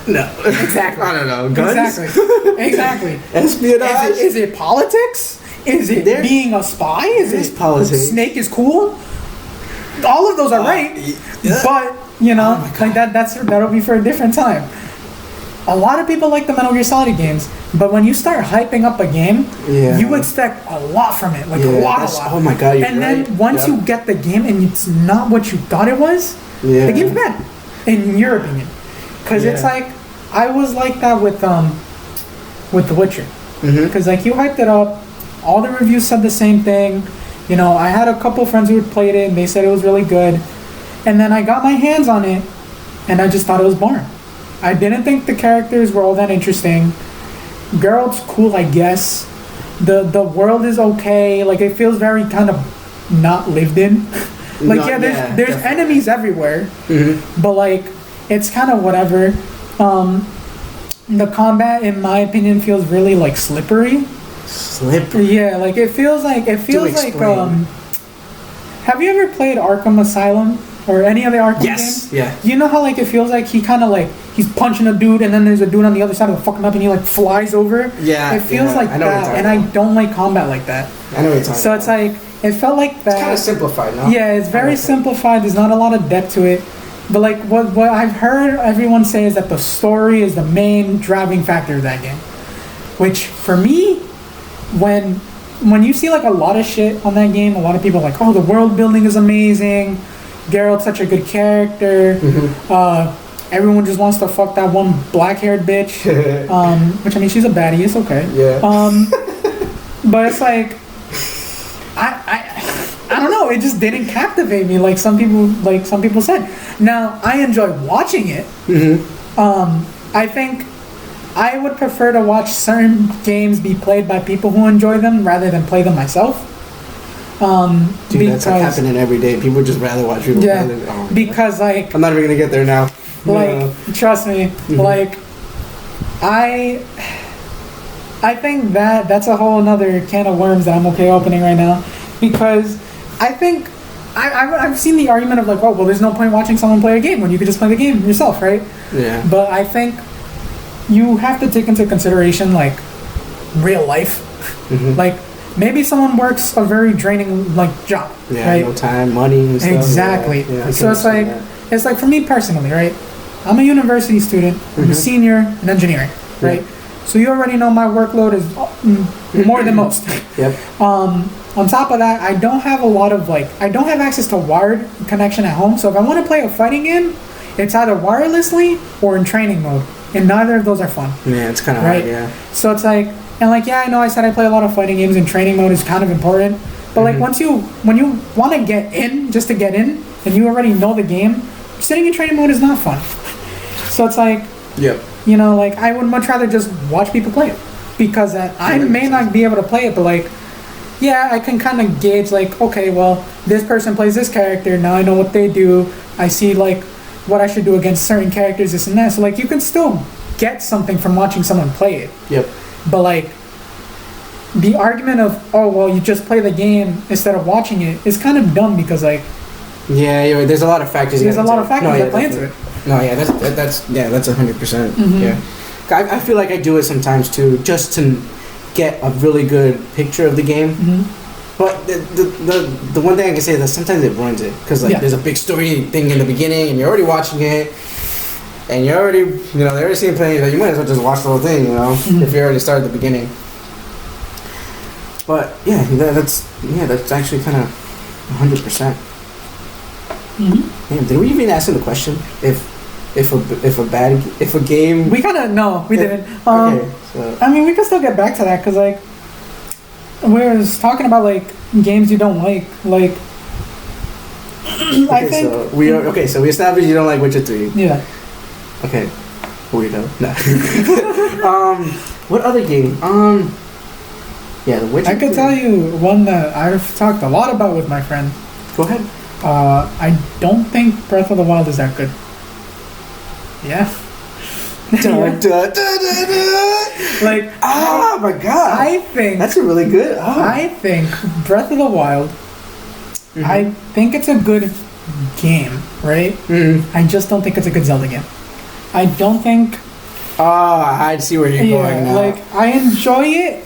No. Exactly. I don't know. Guns? Exactly. Espionage? Is it politics? Is it being a spy? Is it politics? Snake is cool? All of those are right. Yeah. But, you know, like that'll be for a different time. A lot of people like the Metal Gear Solid games, but when you start hyping up a game, you expect a lot from it. Like a lot. Oh my god, you're and right. then once you get the game and it's not what you thought it was, the game's bad. In your opinion. Because it's like, I was like that with The Witcher. Mm-hmm. Because like you hyped it up, all the reviews said the same thing. You know, I had a couple friends who had played it and they said it was really good. And then I got my hands on it and I just thought it was boring. I didn't think the characters were all that interesting. Geralt's cool, I guess. The world is okay. Like it feels very kind of not lived in. Like there's enemies everywhere. Mm-hmm. But like it's kind of whatever. The combat, in my opinion, feels really like slippery. Slippery. Yeah, like it feels like have you ever played Arkham Asylum or any of the Arkham games? Yeah. You know how like it feels like he kind of like he's punching a dude and then there's a dude on the other side of the fucking map and he like flies over. Yeah. It feels like that, and I don't like combat like that. I know what you're talking So it's like it felt like that. It's kind of simplified, no? Yeah, it's very simplified. There's not a lot of depth to it. But like what I've heard everyone say is that the story is the main driving factor of that game. Which for me, when you see like a lot of shit on that game, a lot of people are like, oh, the world building is amazing, Geralt's such a good character, everyone just wants to fuck that one black-haired bitch, which I mean she's a baddie, it's okay. Yeah. But it's like I don't know, it just didn't captivate me like some people said. Now I enjoy watching it. I think I would prefer to watch certain games be played by people who enjoy them rather than play them myself. Dude, that's like happening every day. People would just rather watch people play them. Oh, because like I'm not even gonna get there now. Like trust me, like I think that's a whole another can of worms that I'm okay opening right now, because I think I've seen the argument of like, oh well, there's no point watching someone play a game when you could just play the game yourself, right? Yeah. But I think you have to take into consideration like real life. Like maybe someone works a very draining like job. Yeah, right? no time, money, and stuff. Exactly. Yeah, so it's like for me personally, right? I'm a university student. I'm a senior in engineering, right? So you already know my workload is more than most. Yep. On top of that, I don't have access to wired connection at home. So if I want to play a fighting game, it's either wirelessly or in training mode, and neither of those are fun. Yeah, it's kind of right. hard, yeah. So it's like, and like, yeah, I know I said I play a lot of fighting games, and training mode is kind of important. But like when you want to get in just to get in, and you already know the game, sitting in training mode is not fun. So it's like, you know, like I would much rather just watch people play it, because I may not be able to play it, but like, yeah, I can kind of gauge like, okay, well, this person plays this character, now I know what they do, I see like what I should do against certain characters, this and that. So like you can still get something from watching someone play it. Yep. But like the argument of, oh well, you just play the game instead of watching it is kind of dumb, because like yeah, there's a lot of factors. There's a lot of factors that play into it. No, yeah, that's 100%. Yeah, I feel like I do it sometimes too, just to get a really good picture of the game. But the one thing I can say is that sometimes it ruins it, because like there's a big story thing in the beginning and you're already watching it, and you're already, you know, they already seen plenty, like you might as well just watch the whole thing, you know, if you already started at the beginning. But yeah, that's actually kind of 100%. Damn, did we even ask him the question if a game? We kind of no, we didn't. Okay, so. I mean, we can still get back to that, because like we were talking about like games you don't like. I think so we established you don't like Witcher 3. Yeah. Okay. Weirdo. No. What other game? Yeah, The Witcher. I could tell you one that I've talked a lot about with my friend. Go ahead. I don't think Breath of the Wild is that good. Yeah. Like, oh my god! I think that's a really good. I think Breath of the Wild. I think it's a good game, right? I just don't think it's a good Zelda game. I don't think. I see where you're going now. Like, I enjoy it.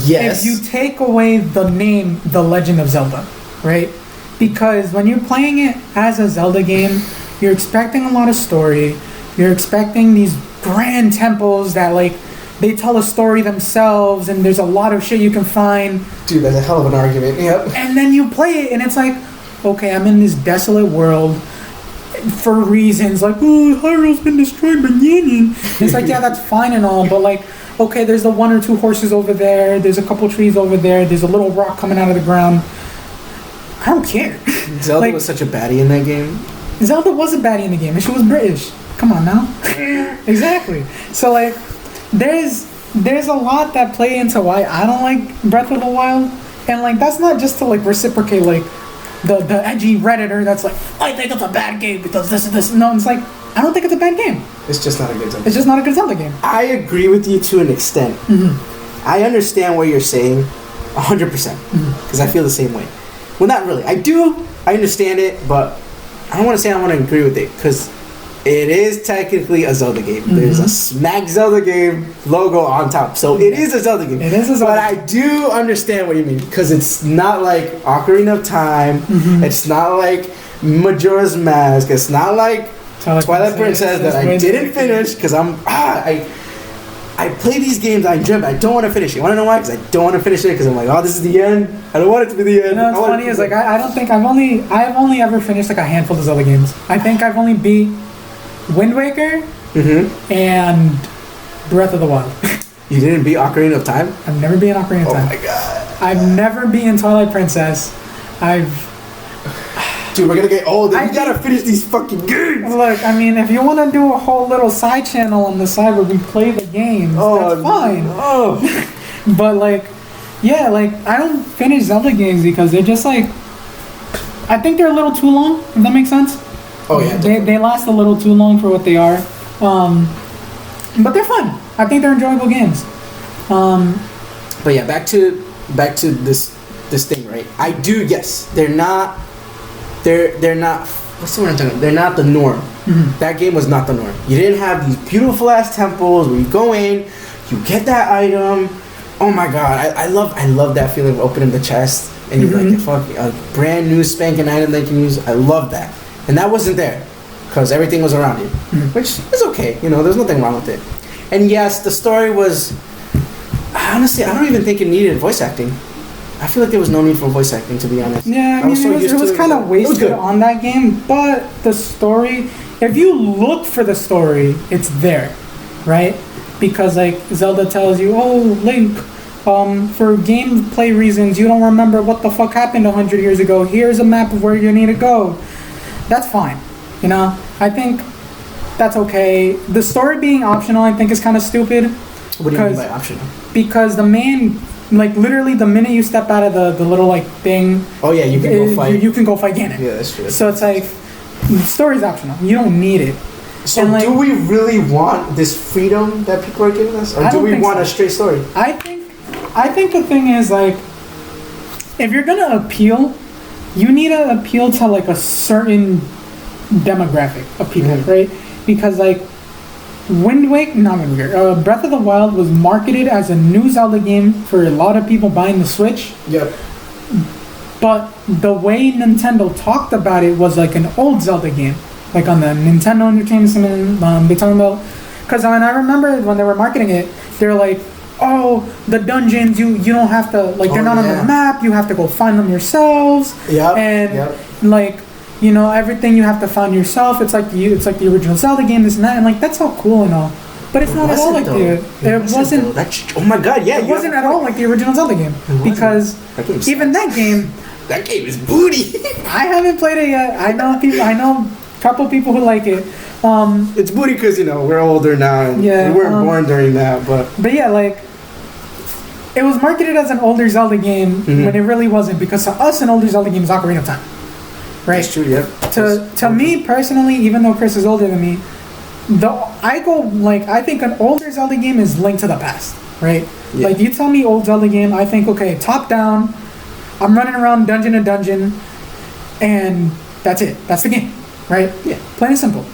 Yes. If you take away the name, The Legend of Zelda, right? Because when you're playing it as a Zelda game, you're expecting a lot of story. You're expecting these grand temples that, like, they tell a story themselves, and there's a lot of shit you can find. Dude, that's a hell of an argument. Yep. And then you play it, and it's like, okay, I'm in this desolate world. for reasons like, oh, Hyrule's been destroyed by Yin. It's like, yeah, that's fine and all, but like, okay, there's the 1 or 2 horses over there, there's a couple trees over there, there's a little rock coming out of the ground. I don't care. Zelda was such a baddie in that game. Zelda was a baddie in the game, and she was British. Come on now. Exactly. So like, there's a lot that play into why I don't like Breath of the Wild, and like that's not just to like reciprocate like the edgy Redditor that's like, I think it's a bad game because this and this. No, it's like, I don't think it's a bad game. It's just not a good Zelda. It's just not a good Zelda game. I agree with you to an extent. Mm-hmm. I understand what you're saying 100% because I feel the same way. Well, not really. I understand it, but I don't want to say I want to agree with it because it is technically a Zelda game. Mm-hmm. There's a Smack Zelda game logo on top. So it is a Zelda game. It is a Zelda game. But I do understand what you mean because it's not like Ocarina of Time. Mm-hmm. It's not like Majora's Mask. It's not like Twilight Princess that I didn't finish because I play these games, I enjoy them, I don't want to finish it. You want to know why? Because I don't want to finish it because I'm like, oh, this is the end. I don't want it to be the end. You know what's funny is like I don't think I've only ever finished like a handful of Zelda games. I think I've only beat Wind Waker and Breath of the Wild. You didn't beat Ocarina of Time? I've never beaten Ocarina of Time. Oh my god. I've never beaten Twilight Princess. Dude, we're gonna get old and we gotta finish these fucking games. Look, I mean, if you want to do a whole little side channel on the side where we play the games, that's fine. Oh. But like, yeah, like I don't finish Zelda games because they're just like, I think they're a little too long. If that makes sense. Oh yeah. They last a little too long for what they are. But they're fun. I think they're enjoyable games. But yeah, back to this thing, right? I do. Yes, they're not. What's the word I'm talking about? They're not the norm. Mm-hmm. That game was not the norm. You didn't have these beautiful ass temples where you go in, you get that item. Oh my god, I love that feeling of opening the chest and you like a brand new spanking item they can use. I love that, and that wasn't there because everything was around you, which is okay. You know, there's nothing wrong with it. And yes, the story was. Honestly, I don't even think it needed voice acting. I feel like there was no need for voice acting, to be honest. Yeah, I mean, it was kind of wasted on that game, but the story, if you look for the story, it's there, right? Because, like, Zelda tells you, oh, Link, for gameplay reasons, you don't remember what the fuck happened 100 years ago. Here's a map of where you need to go. That's fine, you know? I think that's okay. The story being optional, I think, is kind of stupid. What do you mean by optional? Because the main... Like, literally, the minute you step out of the little, like, thing... Oh, yeah, you can go fight. You can go fight Ganon. Yeah, that's true. So it's like, the story's optional. You don't need it. So and, like, do we really want this freedom that people are giving us? Or do we want a straight story? I think the thing is, like, if you're going to appeal, you need to appeal to, like, a certain demographic of people, right? Because, like, Breath of the Wild was marketed as a new Zelda game for a lot of people buying the Switch. Yep. But the way Nintendo talked about it was like an old Zelda game. Like on the Nintendo Entertainment System, they talking about... Because I remember when they were marketing it, they're like, oh, the dungeons, you don't have to... Like, they're not on the map, you have to go find them yourselves. Yep. And, like... You know, everything you have to find yourself. It's like the original Zelda game, this and that, and like that's all cool and all, but it's not at all like it wasn't. Oh my god, yeah, it wasn't at all like the original Zelda game because even that game is booty. I haven't played it yet. I know a couple people who like it. It's booty because you know we're older now and we weren't born during that, but yeah, like. It was marketed as an older Zelda game when it really wasn't, because to us an older Zelda game is Ocarina of Time. Right. That's true, yeah. To me personally, even though Chris is older than me, I think an older Zelda game is Link to the Past, right? Yeah. Like you tell me old Zelda game, I think okay, top down, I'm running around dungeon to dungeon, and that's it. That's the game, right? Yeah. Plain and simple.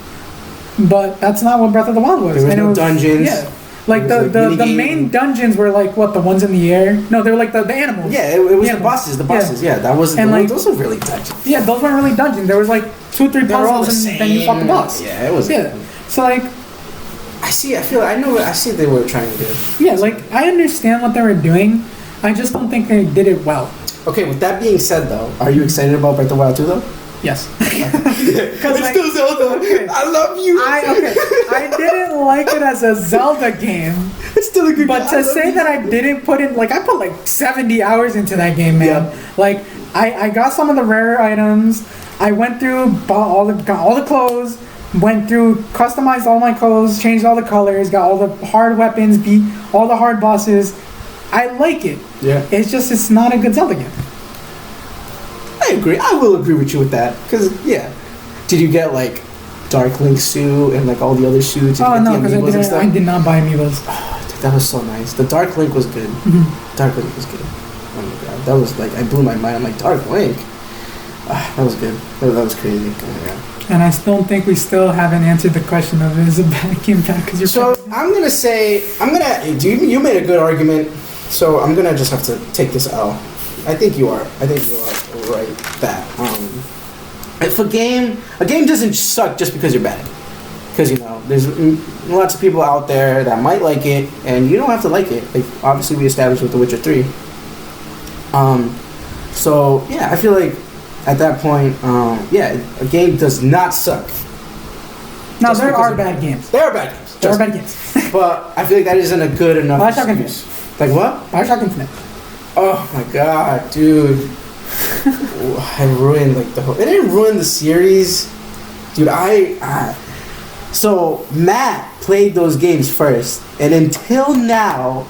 But that's not what Breath of the Wild was. There was no dungeons. Yeah. Like the main dungeons were like what, the ones in the air? No, they were like the animals. Yeah, it was the bosses. The bosses. Yeah, that wasn't. And those were really dungeons. Yeah, those weren't really dungeons. There was like 2 or 3 puzzles, and then you fought the boss. Yeah, it was. Yeah. So like, I see what they were trying to do. Yeah, like I understand what they were doing. I just don't think they did it well. Okay, with that being said, though, are you excited about Breath of the Wild 2 though? Yes. It's like, still Zelda. okay. I love you. I didn't like it as a Zelda game. It's still a good game. But to say that I didn't put in, like, I put like 70 hours into that game, man. Yeah. Like, I got some of the rarer items. I went through, got all the clothes, went through, customized all my clothes, changed all the colors, got all the hard weapons, beat all the hard bosses. I like it. Yeah. It's not a good Zelda game. I agree. I will agree with you with that. Because, yeah. Did you get, like, Dark Link suit and, like, all the other suits? Oh, no, because I did not buy amiibos. Oh, dude, that was so nice. The Dark Link was good. Mm-hmm. Dark Link was good. Oh, my God. That was, like, I blew my mind. I'm like, Dark Link? That was good. That was crazy. Oh, yeah. And I don't think we still haven't answered the question of is a bad game bad because you're. So I'm gonna say you made a good argument. So I'm gonna just have to take this L. I think you are right. That if a game doesn't suck just because you're bad, because there's lots of people out there that might like it, and you don't have to like it. Like obviously we established with The Witcher 3. So yeah, I feel like at that point, a game does not suck. No, there are bad games. There are bad games. There are bad games. But I feel like that isn't a good enough excuse. Like what? Bioshock Infinite. Oh my god, dude. I ruined like the whole... It didn't ruin the series. Dude, So, Matt played those games first. And until now,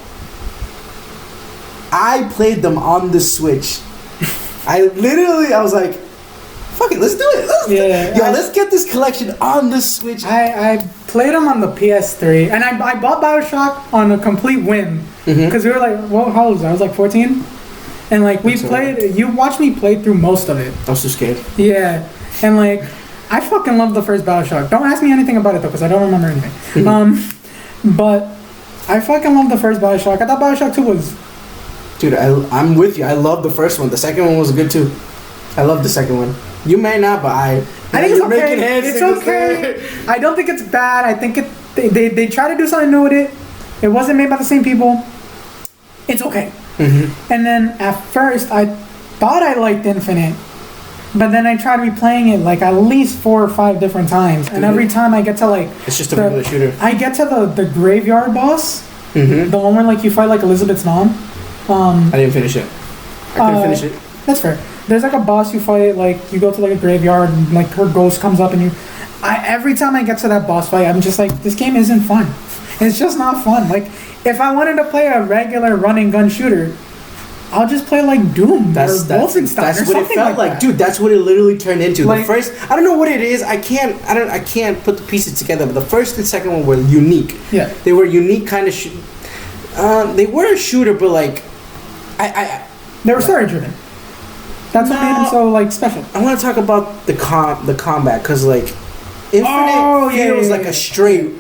I played them on the Switch. I was like, fuck it, let's do it. Let's get this collection on the Switch. I played them on the PS3, and I bought Bioshock on a complete whim because we were like, well, how old was I? I was like 14, and like we played. You watched me play through most of it. I was too scared. Yeah, and like I fucking loved the first Bioshock. Don't ask me anything about it though, because I don't remember anything. But I fucking loved the first Bioshock. I thought Bioshock 2 was. Dude, I'm with you. I love the first one. The second one was good too. I love the second one. You may not, but I think it's okay. It's okay. I don't think it's bad. I think they try to do something new with it. It wasn't made by the same people. It's okay. Mm-hmm. And then at first, I thought I liked Infinite, but then I tried replaying it like at least 4 or 5 different times, and every time I get to like it's just a regular shooter. I get to the graveyard boss, the one where like you fight like Elizabeth's mom. I didn't finish it. I couldn't finish it. That's fair. There's like a boss you fight, like you go to like a graveyard and like her ghost comes up and every time I get to that boss fight, I'm just like, this game isn't fun. It's just not fun. Like if I wanted to play a regular running gun shooter, I'll just play like Doom or Wolfenstein. That's or what something it felt like, dude. That's what it literally turned into. Like, the first, I don't know what it is. I can't put the pieces together. But the first and second one were unique. Yeah, they were unique kind of. They were a shooter, but like, they were story driven. That's what made them so like special. I want to talk about the combat because like Infinite feels like a straight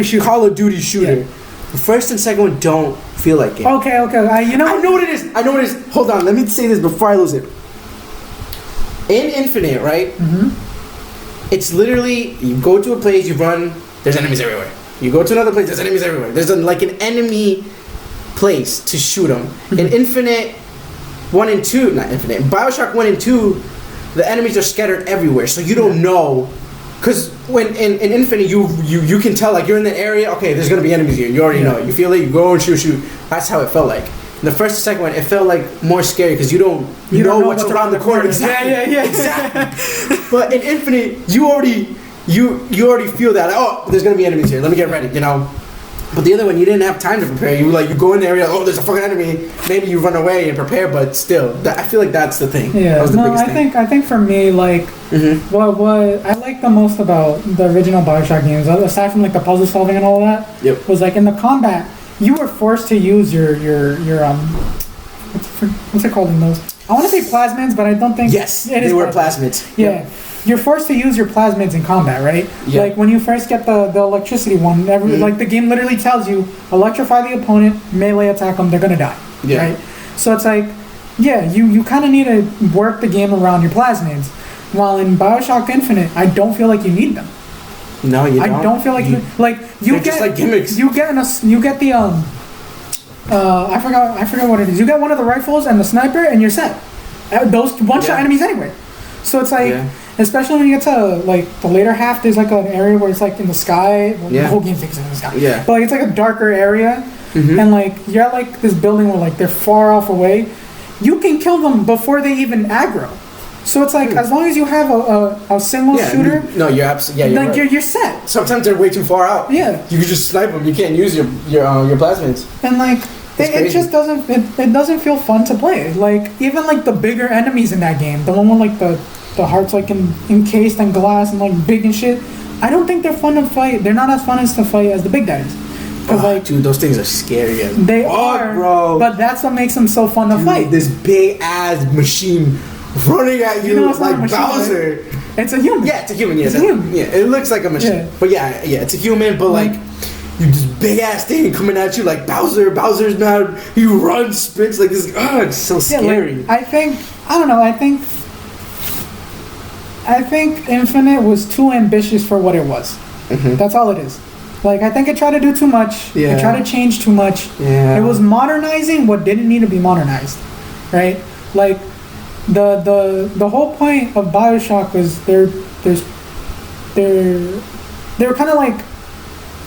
shooter. Call of Duty shooter. Yeah. The first and second one don't feel like it. Okay. I know what it is. Hold on, let me say this before I lose it. In Infinite, right? It's literally you go to a place, you run. There's enemies everywhere. You go to another place. There's enemies everywhere. There's like an enemy place to shoot them. In Infinite 1 and 2, not Infinite. In Bioshock 1 and 2, the enemies are scattered everywhere, so you don't know. Because when in Infinite, you can tell like you're in the area. Okay, there's gonna be enemies here. You already know it. You feel it. You go and shoot. That's how it felt like. In the first and second one, it felt like more scary because you don't know what's around the corner. Exactly. Yeah. Exactly. But in Infinite, you already feel that. Like, oh, there's gonna be enemies here. Let me get ready. But the other one, you didn't have time to prepare. You go in the area. Oh, there's a fucking enemy. Maybe you run away and prepare, but still, I feel like that's the thing. Yeah, that was the biggest thing. I think for me, like, what I like the most about the original Bioshock games, aside from like the puzzle solving and all that, was like in the combat, you were forced to use your what's it called in those? I want to say plasmids, but I don't think they were plasmids. Yeah. Yep. You're forced to use your plasmids in combat, right? Yeah. Like when you first get the electricity one, like the game literally tells you, electrify the opponent, melee attack them, they're gonna die. Yeah. Right? So it's like, you kind of need to work the game around your plasmids. While in Bioshock Infinite, I don't feel like you need them. No, you don't. I don't feel like you get just like gimmicks. You get the I forgot what it is. You get one of the rifles and the sniper, and you're set. Those one-shot enemies anyway. So it's like, Yeah. especially when you get to like the later half, there's like an area where it's like in the sky. Well, Yeah. The whole game takes in the sky. Yeah. But like it's like a darker area, Mhm. and like you're at like this building where like they're far off away. You can kill them before they even aggro. So it's like as long as you have a single shooter, No, you're absolutely. Yeah, you're like right. you're set. Sometimes they're way too far out. Yeah. You can just snipe them. You can't use your plasmids. And like It's it just doesn't it doesn't feel fun to play. Like even like the bigger enemies in that game, the one with like the hearts like encased in glass and like big and shit. I don't think they're fun to fight. They're not as fun as to fight as the big daddies. Cause like dude, those things are scary as they fuck, are, bro. but that's what makes them so fun to Dude, fight. this big ass machine running at you, it's not like a machine, Bowser. right? It's a human. Yeah, it's a human. Yeah, It's a human. Yeah, it looks like a machine. Yeah. But yeah, it's a human. But like, you this big ass thing coming at you like Bowser. Bowser's mad. He runs, sprints like this. It's so scary. Like, I don't know. I think Infinite was too ambitious for what it was. Mhm. That's all it is. Like I think it tried to do too much. Yeah. It tried to change too much. Yeah. It was modernizing what didn't need to be modernized, right? Like the whole point of BioShock was they're kind of like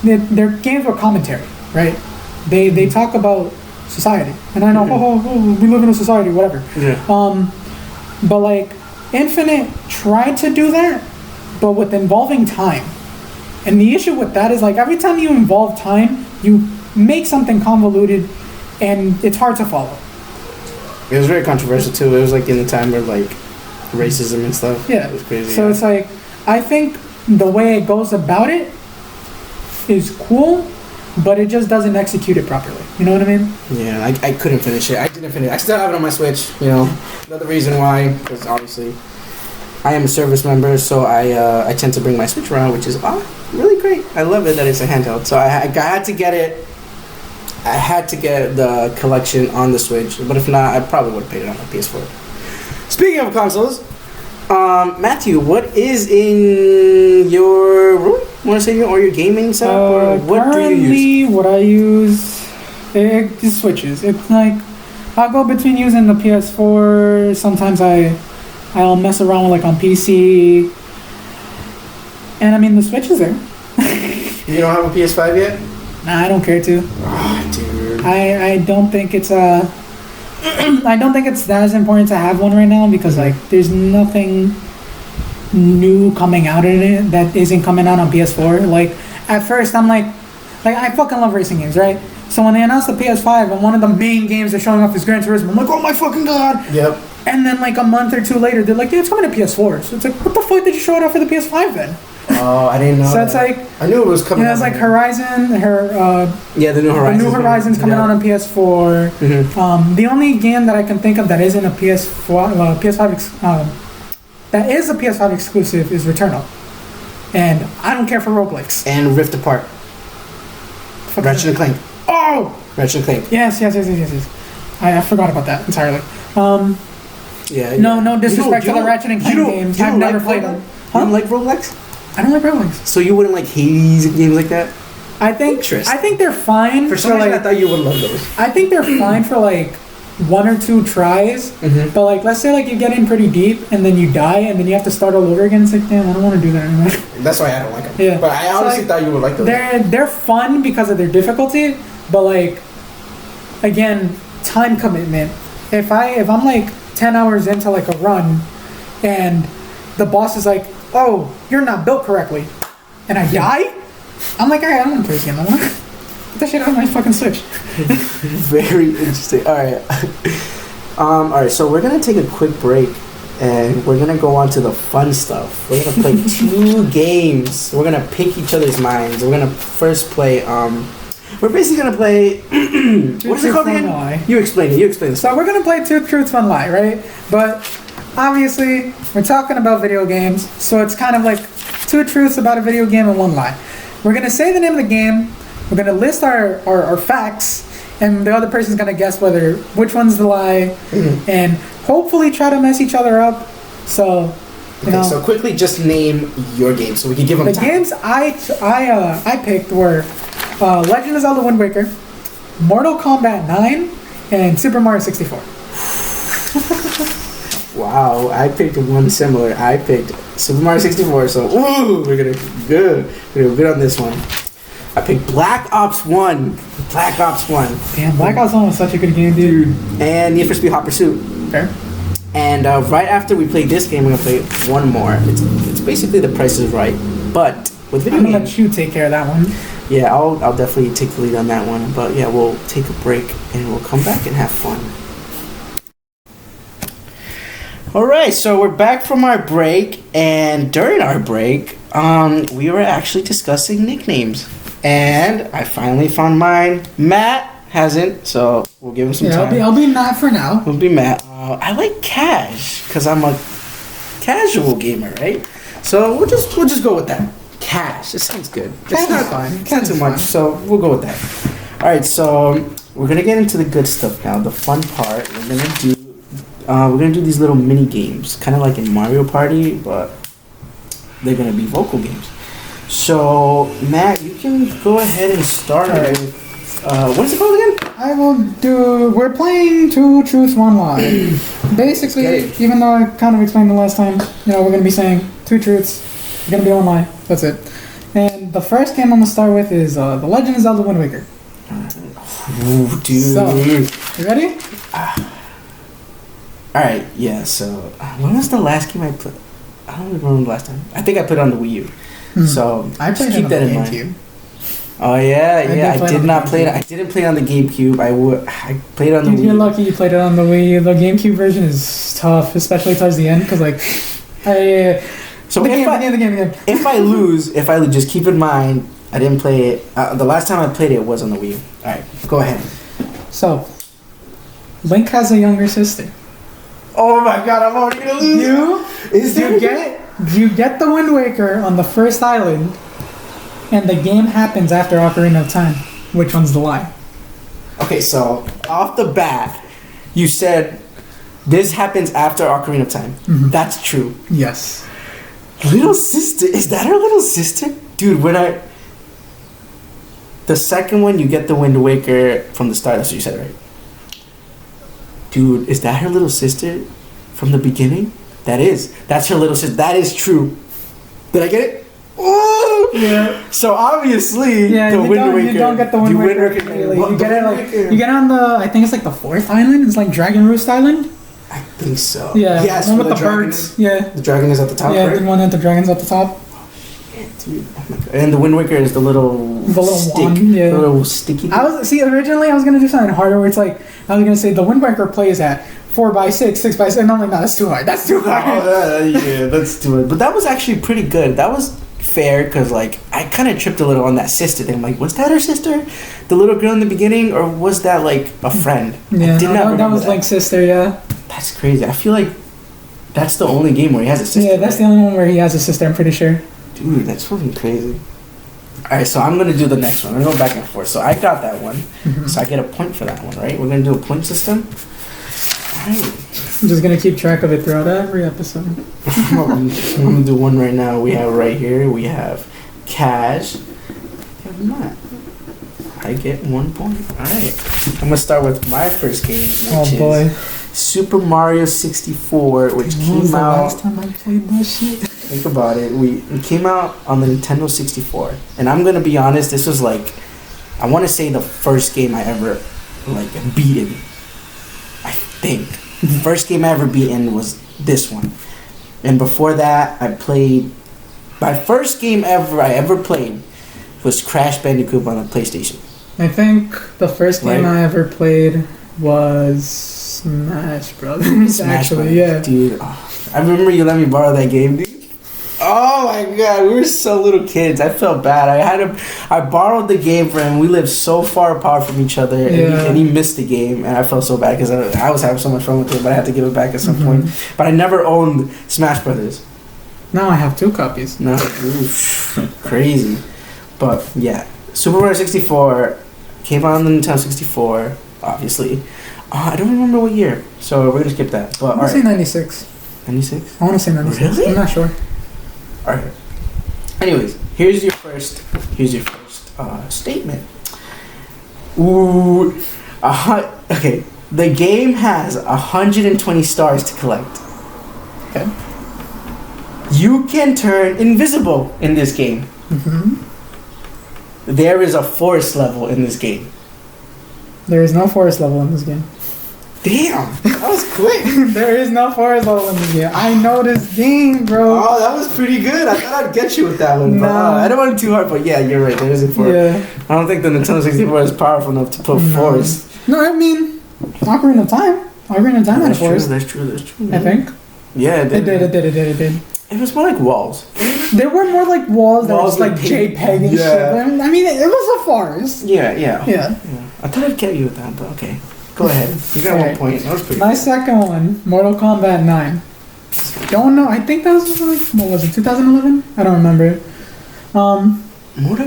their games were commentary, right? They talk about society, and I know we live in a society, whatever. Yeah. But like Infinite tried to do that, but with involving time. And the issue with that is like every time you involve time, you make something convoluted, and it's hard to follow. It was very controversial too. It was like in the time of like racism and stuff. Yeah. It was crazy. So it's like I think the way it goes about it is cool, but it just doesn't execute it properly. You know what I mean? Yeah, I couldn't finish it. I didn't finish it. I still have it on my Switch, you know. Another reason why, because obviously I am a service member, so I tend to bring my Switch around, which is really great. I love it that it's a handheld. So I had to get it. I had to get the collection on the Switch, but if not, I probably would have paid it on my PS4. Speaking of consoles, Matthew, what is in your room? Want to say or your gaming setup? Or what do you use? Currently, what I use, it switches. It's like I'll go between using the PS4. Sometimes I'll mess around with like on PC. And I mean the Switch is there. You don't have a PS5 yet? Nah, I don't care to. Oh, dude. I don't think it's I don't think it's that as important to have one right now because like there's nothing new coming out in it that isn't coming out on PS4. Like at first I'm like I fucking love racing games, right? So when they announced the PS5 and one of the main games they're showing off is Gran Turismo, I'm like, oh my fucking god! Yep. And then like a month or two later, they're like, yeah, it's coming to PS4. So it's like, what the fuck did you show it off for the PS5 then? Oh, I didn't know. So it's that. like, I knew it was coming. you know, it's like Horizon, yeah, the new Horizon. the new Horizon's coming out on PS4. Mm-hmm. The only game that I can think of that isn't a PS5 that is a PS5 exclusive is Returnal, and I don't care for roguelikes. And Rift Apart. Fuck Ratchet and Clank. Oh, Ratchet and Clank. yes. I forgot about that entirely. Yeah. No disrespect to the Ratchet and Clank games. I've never played them. You don't like roguelikes? I don't like roguelikes. So you wouldn't like Hades and games like that? I think they're fine For some reason, I thought you would love those. I think they're fine for like one or two tries, but like let's say like you get in pretty deep and then you die and then you have to start all over again. It's like, damn, I don't want to do that anymore. That's why I don't like them. Yeah. But I honestly thought you would like those. They're fun because of their difficulty, but like again, time commitment. If I'm like 10 hours into like a run and the boss is like, oh, you're not built correctly, and I die, I'm like, alright, I don't want to play this game. I want to get that shit out of my fucking Switch. Very interesting. Alright, so we're gonna take a quick break and we're gonna go on to the fun stuff. We're gonna play 2 games. We're gonna pick each other's minds. We're gonna first play we're basically gonna play what is it called again? You explain it. So we're gonna play 2 Truths, 1 Lie, right? But obviously we're talking about video games, so it's kind of like 2 truths about a video game and 1 lie. We're gonna say the name of the game, we're gonna list our facts, and the other person's gonna guess which one's the lie, and hopefully try to mess each other up. So you know, so quickly just name your game so we can give them the time. games I picked were Legend of Zelda Wind Waker, Mortal Kombat 9, and Super Mario 64. Wow, I picked one similar. I picked Super Mario 64, so ooh, we're gonna be good. We're gonna be good on this one. I picked Black Ops 1. Black Ops 1. Damn, Black Ops 1 was such a good game, dude. And Need for Speed Hot Pursuit. Fair. And right after we play this game, we're gonna play one more. It's basically The Price is Right, but with video I'm gonna games. let you take care of that one. Yeah, I'll definitely take the lead on that one. But yeah, we'll take a break and we'll come back and have fun. Alright, so we're back from our break, and during our break, we were actually discussing nicknames. And I finally found mine. Matt hasn't, so we'll give him some time. I'll be Matt for now. We'll be Matt. I like Cash, because I'm a casual gamer, right? So we'll just go with that. Cash. It sounds good. Cash is fine. It's not too much, so we'll go with that. Alright, so we're gonna get into the good stuff now. The fun part. We're gonna do these little mini games, kind of like in Mario Party, but they're gonna be vocal games. So Matt, you can go ahead and start with what is it called again? We're playing Two Truths, One Lie. Basically, even though I kind of explained the last time, we're gonna be saying two truths, we're gonna be one lie. That's it. And the first game I'm gonna start with is The Legend of Zelda: Wind Waker. Ooh, dude. So, you ready? Alright, yeah, so when was the last game I played? I don't remember the last time. I think I played it on the Wii U. So I played keep that in mind. Oh yeah, I did not play it. I didn't play it on the GameCube. I played it on the Wii. You're lucky you played it on the Wii. The GameCube version is tough, especially towards the end, because So if I lose, just keep in mind I didn't play it. The last time I played it was on the Wii U. All right, go ahead. So, Link has a younger sister. Oh my God, I'm already gonna lose. You get the Wind Waker on the first island, and the game happens after Ocarina of Time. Which one's the lie? Okay, so off the bat, you said this happens after Ocarina of Time. Mm-hmm. That's true. Yes. Little sister? Is that her little sister? Dude, the second one, you get the Wind Waker from the start. That's what you said, right? Dude, is that her little sister from the beginning? That's her little sister. That is true. Did I get it? Oh! Yeah. So obviously, the Wind Waker. You don't get the Wind Waker. You get it on the, I think it's like the fourth island. It's like Dragon Roost Island. I think so. Yeah. Yes, the one with the birds. Yeah. The dragon is at the top, yeah, right? the one with the dragon's at the top. Dude, oh my God. And the Wind Waker is the little stick, wand, yeah. the little sticky thing. Originally I was gonna do something harder where it's like I was gonna say the Wind Waker plays at 4x6, 6x6, and I'm like, no, that's too hard. That's too hard. Yeah, that's too hard. But that was actually pretty good. That was fair because like I kind of tripped a little on that sister thing. I'm like, was that her sister, the little girl in the beginning, or was that like a friend? Yeah, that was Link's sister. Yeah. That's crazy. I feel like that's the only game where he has a sister. Yeah, that's the only one where he has a sister. I'm pretty sure. Dude, that's fucking crazy. Alright, so I'm going to do the next one. I'm going to go back and forth. So I got that one. Mm-hmm. So I get a point for that one, right? We're going to do a point system. Alright. I'm just going to keep track of it throughout every episode. I'm going to do one right now. We have right here, we have Cash. Not. I get 1 point. Alright. I'm going to start with my first game, which is Super Mario 64, which came out... last time I played that shit? Think about it. It came out on the Nintendo 64, and I'm gonna be honest. This was like, I want to say the first game I ever like beaten. I think the first game I ever beaten was this one, and before that I played. My first game I ever played was Crash Bandicoot on the PlayStation. I think the first game I ever played was Smash Brothers. Yeah, dude. Oh, I remember you let me borrow that game, dude. Oh my God, we were so little kids. I felt bad. I borrowed the game from him. We lived so far apart from each other, and he missed the game, and I felt so bad because I was having so much fun with it, but I had to give it back at some point. But I never owned Smash Brothers. Now I have 2 copies. No, crazy. But yeah, Super Mario 64 came out on the Nintendo 64, obviously. I don't remember what year, so we're gonna skip that. But I want to say 96. 96? I want to say 96. Really? I'm not sure. Alright. Anyways, here's your first statement. Ooh. Okay. The game has 120 stars to collect. Okay. You can turn invisible in this game. Mm-hmm. There is a forest level in this game. There is no forest level in this game. Damn, that was quick. There is no forest level in this game. I know this game, bro. Oh, that was pretty good. I thought I'd get you with that one. But, Nah. I don't want it too hard, but yeah, you're right. There is a forest. Yeah. I don't think the Nintendo 64 is powerful enough to put forest. No, I mean, Ocarina of Time. Ocarina of Time had a forest. That's true. I think. Yeah, It did. It was more like walls. There were more like walls that were just like with JPEG paint. and shit. I mean, it was a forest. Yeah. Yeah. I thought I'd get you with that, but okay. Go ahead. You got Okay. 1 point. That was pretty My good. second one, Mortal Kombat 9. Don't know. I think that was like, what was it, 2011? I don't remember. Mortal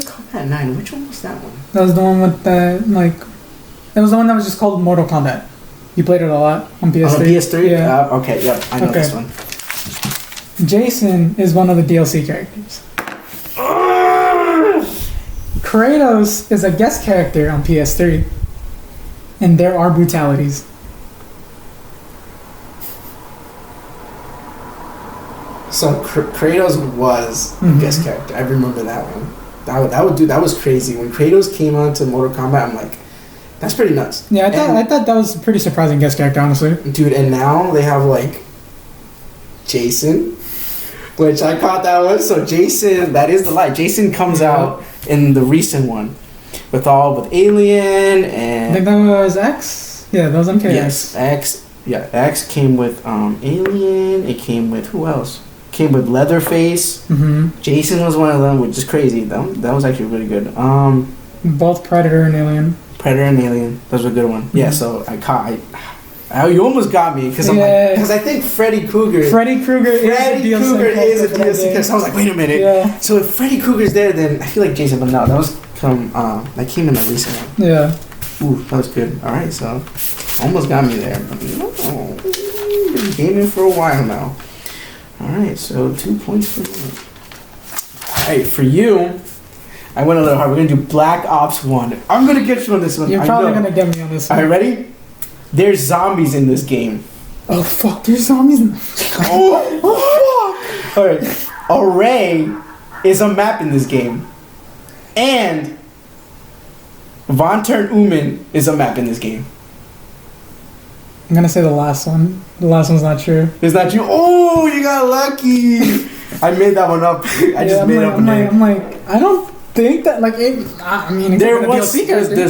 Kombat 9. Which one was that one? That was the one with the, like, it was the one that was just called Mortal Kombat. You played it a lot on PS3. On the PS3? Yeah. Okay, yep. I know Okay. this one. Jason is one of the DLC characters. Kratos is a guest character on PS3. And there are brutalities. So Kratos was a guest character. I remember that one. That was crazy. When Kratos came on to Mortal Kombat, I'm like, that's pretty nuts. Yeah, I thought that was a pretty surprising guest character, honestly. Dude, and now they have like Jason, which I caught that one. So Jason, that is the light. Jason comes out in the recent one with Alien I and think that was X. Yeah, that was MKX. yes, X. Yeah, X came with Alien. It came with who else? Came with Leatherface. Mm-hmm. Jason was one of them, which is crazy. That was actually really good. Both Predator and Alien. Predator and Alien. That was a good one. Yeah. So you almost got me because I think Freddy Krueger. Freddy Krueger is a DLC. Because I was like, wait a minute. Yeah. So if Freddy Krueger's there, then I feel like Jason. But no, that came in the recent one. Yeah. Ooh, that was good. All right, so almost got me there. But no, been gaming for a while now. All right, so 2 points for me. All right, for you, I went a little hard. We're gonna do Black Ops 1. I'm gonna get you on this one. You're probably gonna get me on this All one. right, ready? There's zombies in this game. Oh fuck! There's zombies. Oh fuck! All right, Array is a map in this game, and Von Turn Uman is a map in this game. I'm gonna say the last one. The last one's not true. Is that you? Oh, you got lucky. I made that one up. I just made up a name. I'm like, I don't think that, like, it, I mean, there's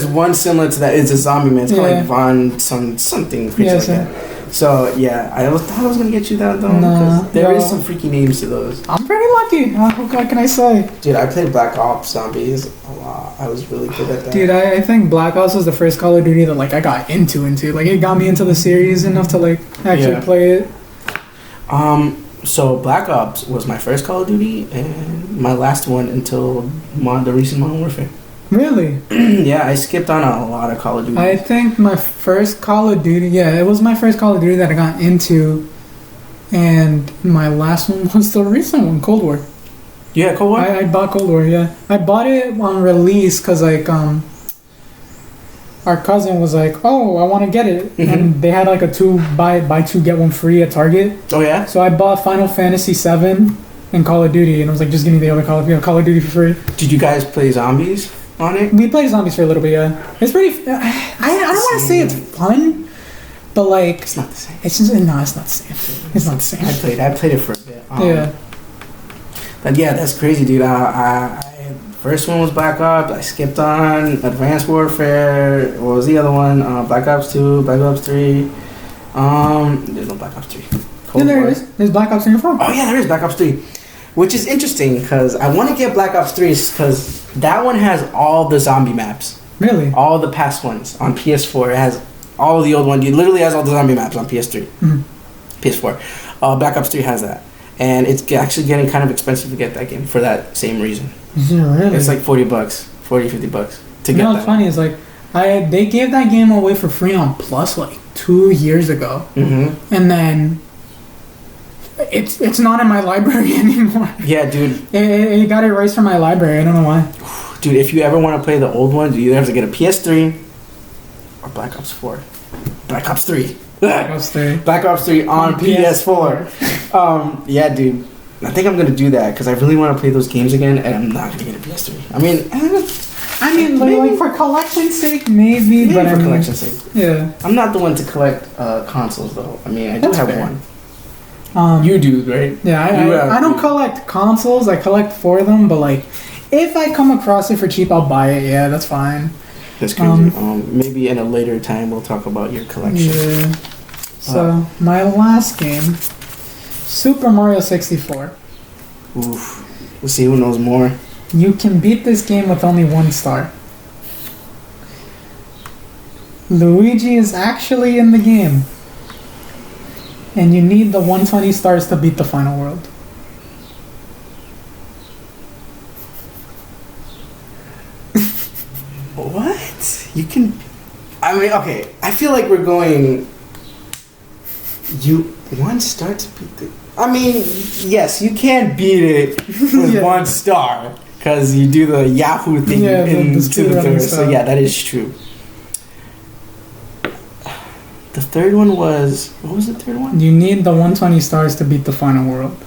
one similar to that. It's a zombie man. It's called like Von something crazy like that. So yeah, thought I was gonna get you that though. Nah, there is some freaky names to those. I'm pretty lucky. What can I say? Dude, I played Black Ops Zombies a lot. I was really good at that. Dude, I think Black Ops was the first Call of Duty that like I got into. Like it got me into the series enough to like actually play it. So Black Ops was my first Call of Duty and my last one until the recent Modern Warfare. Really? Yeah, I skipped on a lot of Call of Duty. I think my first Call of Duty, it was my first Call of Duty that I got into, and my last one was the recent one, Cold War. Yeah, Cold War? I bought Cold War, yeah. I bought it on release because, like, our cousin was like, oh, I want to get it. Mm-hmm. And they had, like, a buy two, get one free at Target. Oh, yeah? So I bought Final Fantasy VII and Call of Duty, and I was like, just give me the other Call of Duty for free. Did you guys play zombies on it? We played zombies for a little bit, yeah. It's pretty... I don't want to say it's fun, but, like... It's not the same. It's just... No, it's not the same. It's not the same. I played it for a bit. Yeah. But yeah, that's crazy, dude. First one was Black Ops. I skipped on Advanced Warfare. What was the other one? Black Ops 2, Black Ops 3. There's no Black Ops 3. Yeah, there is. There's Black Ops 3 and 4. Oh yeah, there is Black Ops 3. Which is interesting because I want to get Black Ops 3 because that one has all the zombie maps. Really? All the past ones on PS4. It has all the old ones. It literally has all the zombie maps on PS3. Mm-hmm. PS4. Black Ops 3 has that. And it's actually getting kind of expensive to get that game for that same reason. Is it really? It's like $40, $50 to get that. What's funny is like they gave that game away for free on Plus like 2 years ago, and then it's not in my library anymore. Yeah, dude. It got erased from my library. I don't know why. Dude, if you ever want to play the old ones, you either have to get a PS3 or Black Ops 4. Black Ops 3. Black Ops 3. Black Ops 3 on PS4. Yeah, dude. I think I'm gonna do that because I really want to play those games again, and I'm not gonna get a PS3. I mean, like for collection's sake, maybe, but for I mean, collection's sake. yeah. I'm not the one to collect consoles though. I mean, I do That's have fair. one. You do, right? Yeah, I don't collect consoles. I collect for them, but like, if I come across it for cheap, I'll buy it. Yeah, that's fine. That's crazy. Maybe in a later time we'll talk about your collection. Yeah. So my last game, Super Mario 64. Oof. We'll see who knows more. You can beat this game with only 1 star. Luigi is actually in the game. And you need the 120 stars to beat the final world. What? You can... I mean, okay. I feel like we're going... You... 1 star to beat the... I mean, yes, you can beat it with Yeah. 1 star. Because you do the Yahoo thing into the third. So yeah, that is true. The third one was... What was the third one? You need the 120 stars to beat the final world.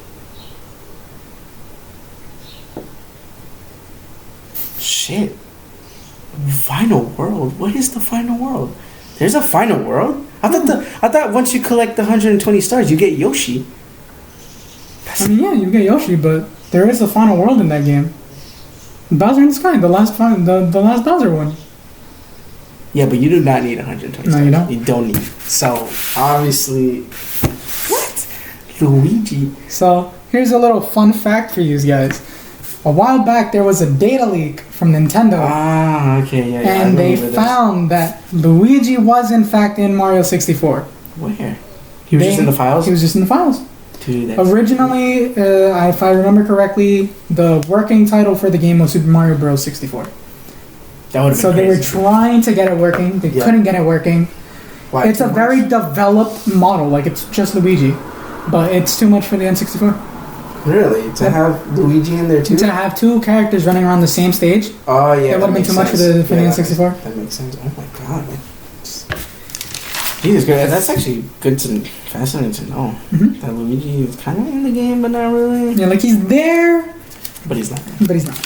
Shit. Final world? What is the final world? There's a final world? I thought once you collect the 120 stars, you get Yoshi. I mean, yeah, you get Yoshi, but there is a final world in that game. Bowser in the Sky, the last Bowser one. Yeah, but you do not need 120 stars. No, you don't. You don't need. So, obviously... What? Luigi? So, here's a little fun fact for you guys. A while back, there was a data leak from Nintendo. Ah, okay, yeah. And they found that Luigi was, in fact, in Mario 64. Where? He was just in the files? He was just in the files. Dude, that's... Originally, if I remember correctly, the working title for the game was Super Mario Bros. 64. That would have been So they were trying to get it working. They couldn't get it working. Why? It's a very developed model. Like, it's just Luigi. But it's too much for the N64. Really? To have Luigi in there too? To have 2 characters running around the same stage. Oh yeah, that would have been too much for the N64. That makes sense. Oh my god, man. Jesus, good. That's actually good to fascinating to know that Luigi is kind of in the game, but not really. Yeah, like he's there, but he's not. But he's not.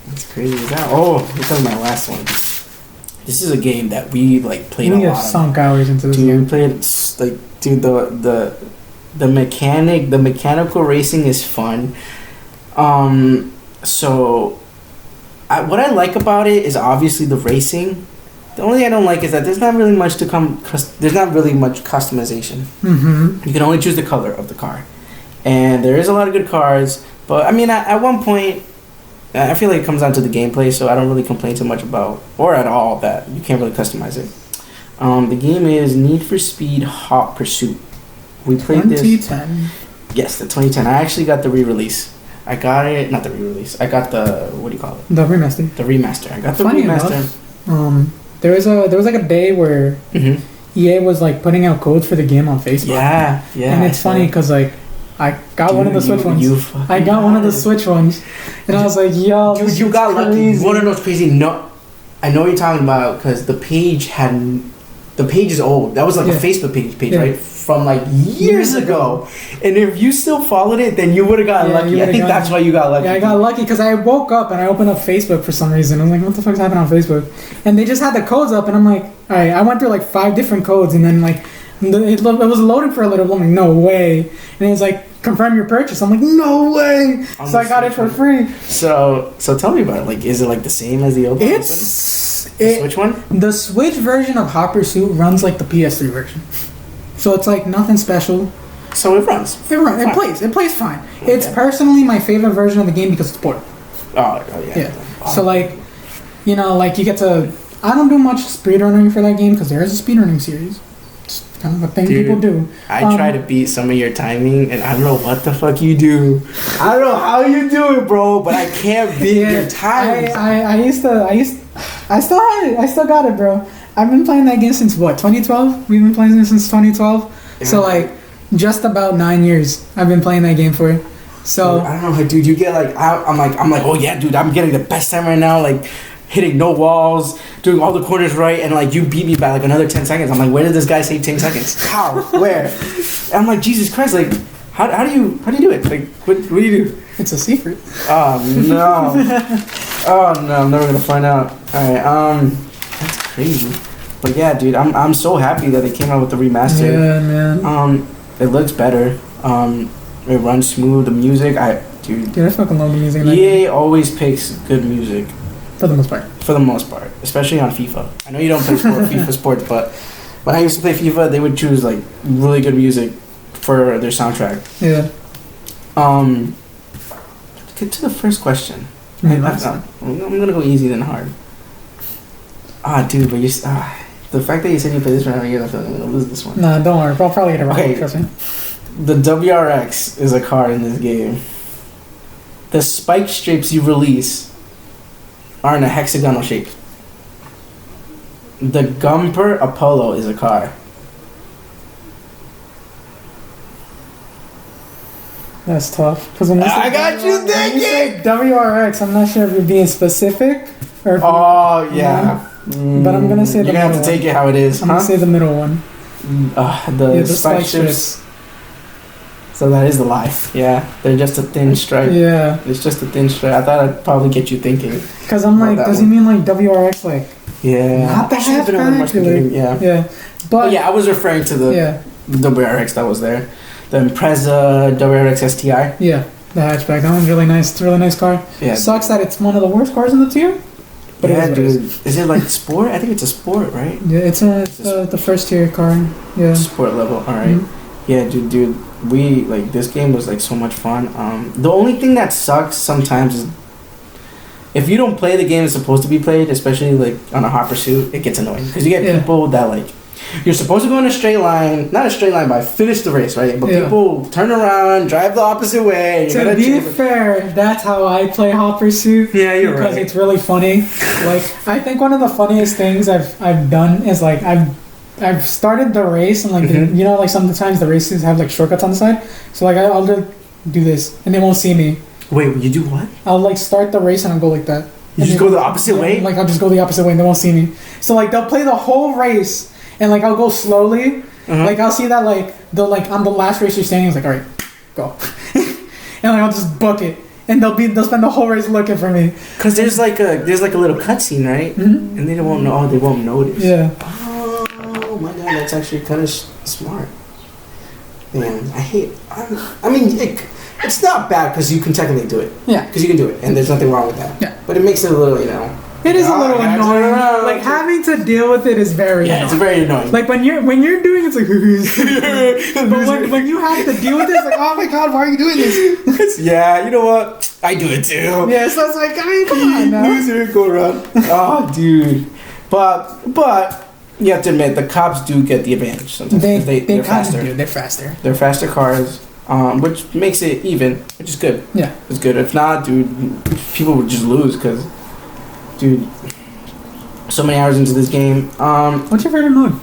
That's crazy. This is my last one. This is a game that we like played a lot. We have sunk hours into this game. We played the mechanical racing is fun. So what I like about it is obviously the racing. The only thing I don't like is that there's not really much there's not really much customization. You can only choose the color of the car, and there is a lot of good cars. But I mean, at one point, I feel like it comes down to the gameplay, so I don't really complain too much about, or at all, that you can't really customize it. The game is Need for Speed Hot Pursuit. We played 2010. Yes, the 2010. I actually got the re-release. I got it, not the re-release. I got the, what do you call it? The remaster. The remaster. I got the Funny remaster. Enough, there was like a day where EA was like putting out codes for the game on Facebook. Yeah. And it's funny because like I got one of the Switch ones. I got one of the Switch ones, and I was like, "Yo, dude, you got lucky. You wanna know what's crazy? No, I know what you're talking about because the page is old. That was like a Facebook page, right? From like years ago. And if you still followed it, then you would have gotten lucky. I think that's why you got lucky. Yeah, I got lucky because I woke up and I opened up Facebook for some reason. I'm like, what the fuck's happening on Facebook? And they just had the codes up, and I'm like, all right. I went through like 5 different codes, and then like it was loading for a little. I'm like, no way. And it was like, confirm your purchase. I'm like, no way. So I got it for free. So tell me about it. Like, is it like the same as the old one? Switch one? The Switch version of Hot Pursuit runs like the PS3 version. So it's like nothing special. So it runs. It plays fine. Okay. It's personally my favorite version of the game because it's portable. Oh yeah. Yeah. So like, you know, like you get to. I don't do much speedrunning for that game because there is a speedrunning series. It's kind of a thing people do. I try to beat some of your timing, and I don't know what the fuck you do. I don't know how you do it, bro, but I can't beat your timing. I still have it. I still got it, bro. I've been playing that game since what, 2012? We've been playing it since 2012. Yeah. So like, just about 9 years I've been playing that game for. So I don't know, dude. You get like, I'm like, oh yeah, dude. I'm getting the best time right now. Like, hitting no walls, doing all the corners right, and like you beat me by like another 10 seconds. I'm like, where did this guy save 10 seconds? How? Where? And I'm like, Jesus Christ! Like, how do you do it? Like, what do you do? It's a secret. Oh no! Oh no! I'm never gonna find out. All right. That's crazy. But yeah, dude, I'm so happy that they came out with the remaster. Yeah, man. It looks better. It runs smooth. The music, dude, I fucking love the music. EA always picks good music. For the most part. For the most part, especially on FIFA. I know you don't play FIFA sports, but when I used to play FIFA, they would choose like really good music for their soundtrack. Yeah. Get to the first question. I'm gonna go easy then hard. Dude, but the fact that you said you play this for another year, I feel like I'm gonna lose this one. Nah, don't worry. I'll probably get it right. Trust me. The WRX is a car in this game. The spike strips you release are in a hexagonal shape. The Gumper Apollo is a car. That's tough. Because when I got you thinking. You say WRX, I'm not sure if you're being specific or. Yeah. But I'm gonna say the middle one. You're gonna have to take it how it is. I'm gonna say the middle one. The spike strips. So that is the lie. Yeah, they're just a thin stripe. Yeah. It's just a thin stripe. I thought I'd probably get you thinking. Because I'm like, does he mean like WRX like? Yeah. Not the hatchback. Yeah. Yeah. But yeah, I was referring to the WRX that was there. The Impreza WRX STI. Yeah, the hatchback. That one's really nice. It's a really nice car. Yeah. Sucks that it's one of the worst cars in the tier. But yeah, dude. Is it like sport? I think it's a sport, right? Yeah, it's the first tier car. Yeah. Sport level. All right. Mm-hmm. Yeah, dude. We like this game was like so much fun. The only thing that sucks sometimes is if you don't play the game it's supposed to be played, especially like on a hot pursuit, it gets annoying because you get people that like you're supposed to go in a straight line, not a straight line, but finish the race, right? But people turn around, drive the opposite way. To be fair, that's how I play Hot Pursuit. Yeah, you're right. Because it's really funny. Like I think one of the funniest things I've done is like I've started the race and like like sometimes the races have like shortcuts on the side. So like I'll just do this and they won't see me. Wait, you do what? I'll like start the race and I'll go like that. You just go the opposite way? Like I'll just go the opposite way and they won't see me. So like they'll play the whole race and like I'll go slowly. Like I'll see that like on the last race you're standing, it's like, all right, go. And like I'll just book it. And they'll spend the whole race looking for me. Cause there's like a little cutscene, right? Mm-hmm. And they won't know. They won't notice. Yeah. Oh my god, that's actually kind of smart. Man, I mean, it's not bad because you can technically do it. Yeah. Because you can do it, and there's nothing wrong with that. Yeah. But it makes it a little, It is a little annoying. Like having to deal with it is very annoying. It's very annoying. Like when you're doing it, it's like but when you have to deal with it, it's like, oh my god, why are you doing this? Yeah, you know what? I do it too. Yeah, so it's like, I mean, come on now. Loser, go around. Oh, dude. But you have to admit the cops do get the advantage sometimes. They're faster. They're faster. They're faster cars. Which makes it even, which is good. Yeah, it's good. If not, dude, people would just lose because, dude, so many hours into this game. What's your favorite mode?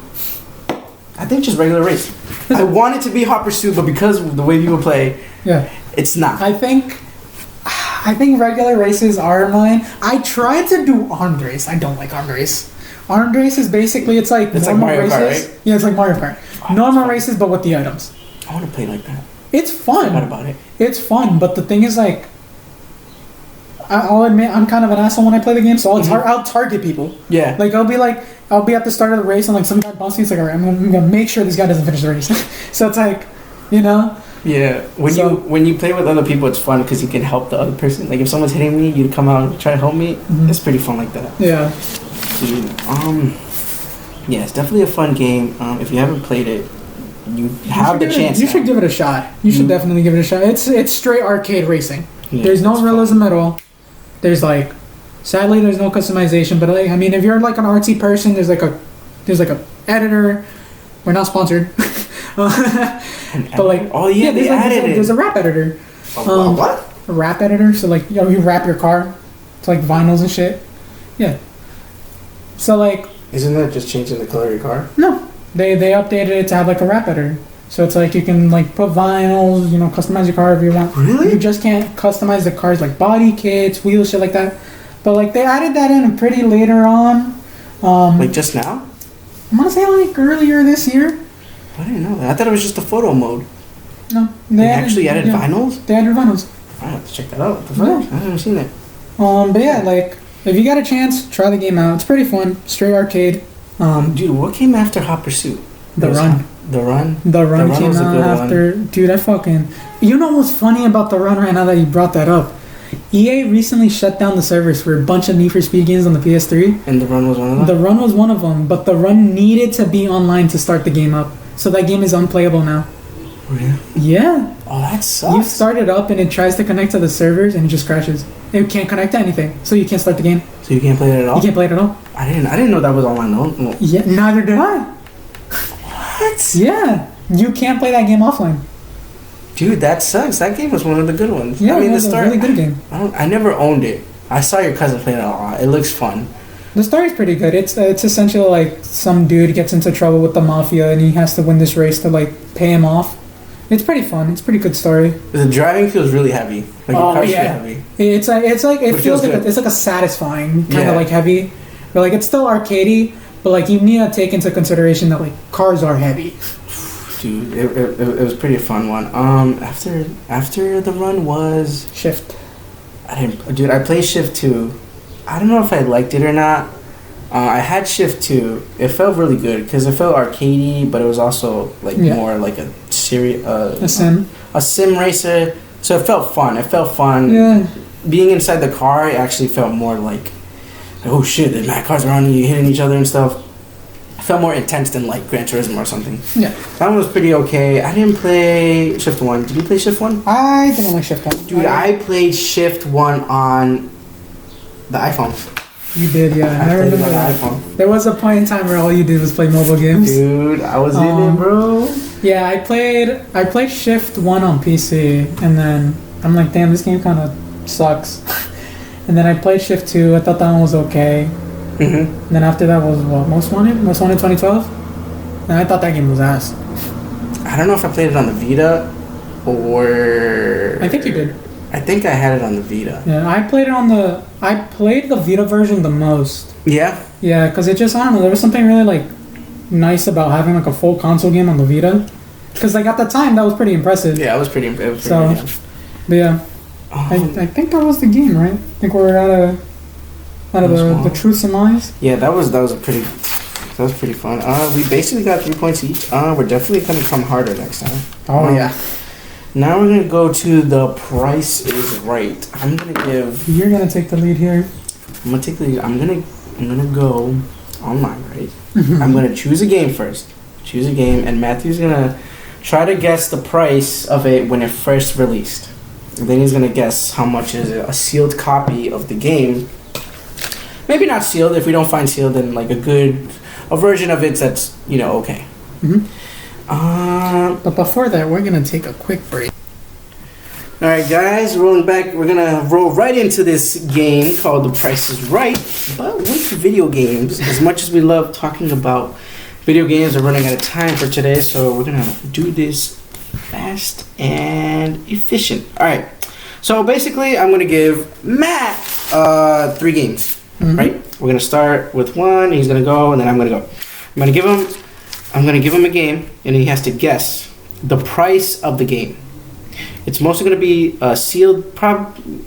I think just regular race. I want it to be Hot Pursuit, but because of the way people play, it's not. I think regular races are mine. I tried to do armed race. I don't like armed race. Armed race is basically it's like Mario races. Kart, right? Yeah, it's like Mario Kart. Normal races, but with the items. I want to play like that. It's fun. I forgot about it. It's fun, but the thing is, like, I'll admit I'm kind of an asshole when I play the game, so I'll target people. Yeah. Like I'll be at the start of the race and like some guy bumps me. It's like, all right, I'm gonna make sure this guy doesn't finish the race. So it's like, Yeah. When you play with other people, it's fun because you can help the other person. Like if someone's hitting me, you come out and try to help me. Mm-hmm. It's pretty fun like that. Yeah. Dude, yeah, it's definitely a fun game. If you haven't played it, you have the chance. You should give it a shot. You should definitely give it a shot. It's straight arcade racing. Yeah, there's no realism at all. There's sadly there's no customization. But like, I mean, if you're like an artsy person, there's like a editor. We're not sponsored. But like, there's a rap editor. What? A rap editor. So like, you wrap your car to like vinyls and shit. Yeah. So like. Isn't that just changing the color of your car? No. They updated it to have like a wrap editor. So it's like you can like put vinyls, customize your car if you want. Really? You just can't customize the cars like body kits, wheels, shit like that. But like they added that in pretty later on. Like just now? I'm gonna say like earlier this year. I didn't know that. I thought it was just a photo mode. No, They actually added vinyls? They added vinyls. I have to check that out. What the fuck? I haven't seen that. But yeah, like if you got a chance, try the game out. It's pretty fun. Straight arcade. Dude, what came after Hot Pursuit? The Run. The Run? The Run was came a out good after. one. Dude, I fucking. You know what's funny about The Run right now that you brought that up? EA recently shut down the servers for a bunch of Need for Speed games on the PS3. And The Run was one of them? The Run was one of them, but The Run needed to be online to start the game up. So that game is unplayable now. Really? Yeah. Oh, that sucks. You start it up and it tries to connect to the servers and it just crashes. It can't connect to anything, so you can't start the game. So you can't play it at all? You can't play it at all. I didn't know that was online though. No. Yeah, neither did I. What? Yeah, you can't play that game offline. Dude, that sucks. That game was one of the good ones. Yeah, I mean, it was a really good game. I never owned it. I saw your cousin playing it a lot. It looks fun. The story's pretty good. It's essentially like some dude gets into trouble with the mafia and he has to win this race to like pay him off. It's pretty fun. It's a pretty good story. The driving feels really heavy. Like Oh, the car's yeah. really heavy. It feels like good. it's like a satisfying kind Yeah. of like heavy, but like it's still arcadey. But like you need to take into consideration that like cars are heavy. Dude, it was a pretty fun one. After The Run was Shift. Dude, I played Shift 2. I don't know if I liked it or not. I had Shift 2. It felt really good because it felt arcadey, but it was also like more like a A sim. a sim racer. So it felt fun. Yeah. Being inside the car, it actually felt more like, oh shit, there's mad cars around you, hitting each other and stuff. It felt more intense than like Gran Turismo or something. Yeah. That one was pretty okay. I didn't play Shift 1. Did you play Shift 1? I didn't like Shift 1. Dude, I played Shift 1 on the iPhone. You did, yeah. I played it remember on the that. iPhone. There was a point in time where all you did was play mobile games. Dude, I was in it, bro. Yeah, I played Shift 1 on PC, and then I'm like, damn, this game kind of sucks. And then I played Shift 2. I thought that one was okay. Mm-hmm. And then after that was what, Most Wanted 2012, and I thought that game was ass. I don't know if I played it on the Vita or... I think you did. I think I had it on the Vita. Yeah, I played the Vita version the most. Yeah? Yeah, because it just, I don't know, there was something really like nice about having like a full console game on the Vita. Because like at the time that was pretty impressive. Yeah, it was pretty good. But yeah, I think that was the game, right? I think we're out of the truths and lies. Yeah, that was pretty fun. We basically got 3 points each. We're definitely gonna come harder next time. Oh yeah. Now we're gonna go to the Price is Right. I'm gonna give. You're gonna take the lead here. I'm gonna take the lead. I'm gonna go online, right? I'm gonna choose a game first. Choose a game, and Matthew's gonna try to guess the price of it when it first released. And then he's gonna guess how much is a sealed copy of the game. Maybe not sealed. If we don't find sealed, then like a version of it that's okay. Mm-hmm. But before that, we're gonna take a quick break. All right, guys, rolling back. We're gonna roll right into this game called The Price is Right, but with video games. As much as we love talking about video games, we're running out of time for today, so we're gonna do this fast and efficient. All right. So basically, I'm gonna give Matt 3 games. Mm-hmm. Right? We're gonna start with one. He's gonna go, and then I'm gonna go. I'm gonna give him a game, and he has to guess the price of the game. It's mostly gonna be sealed.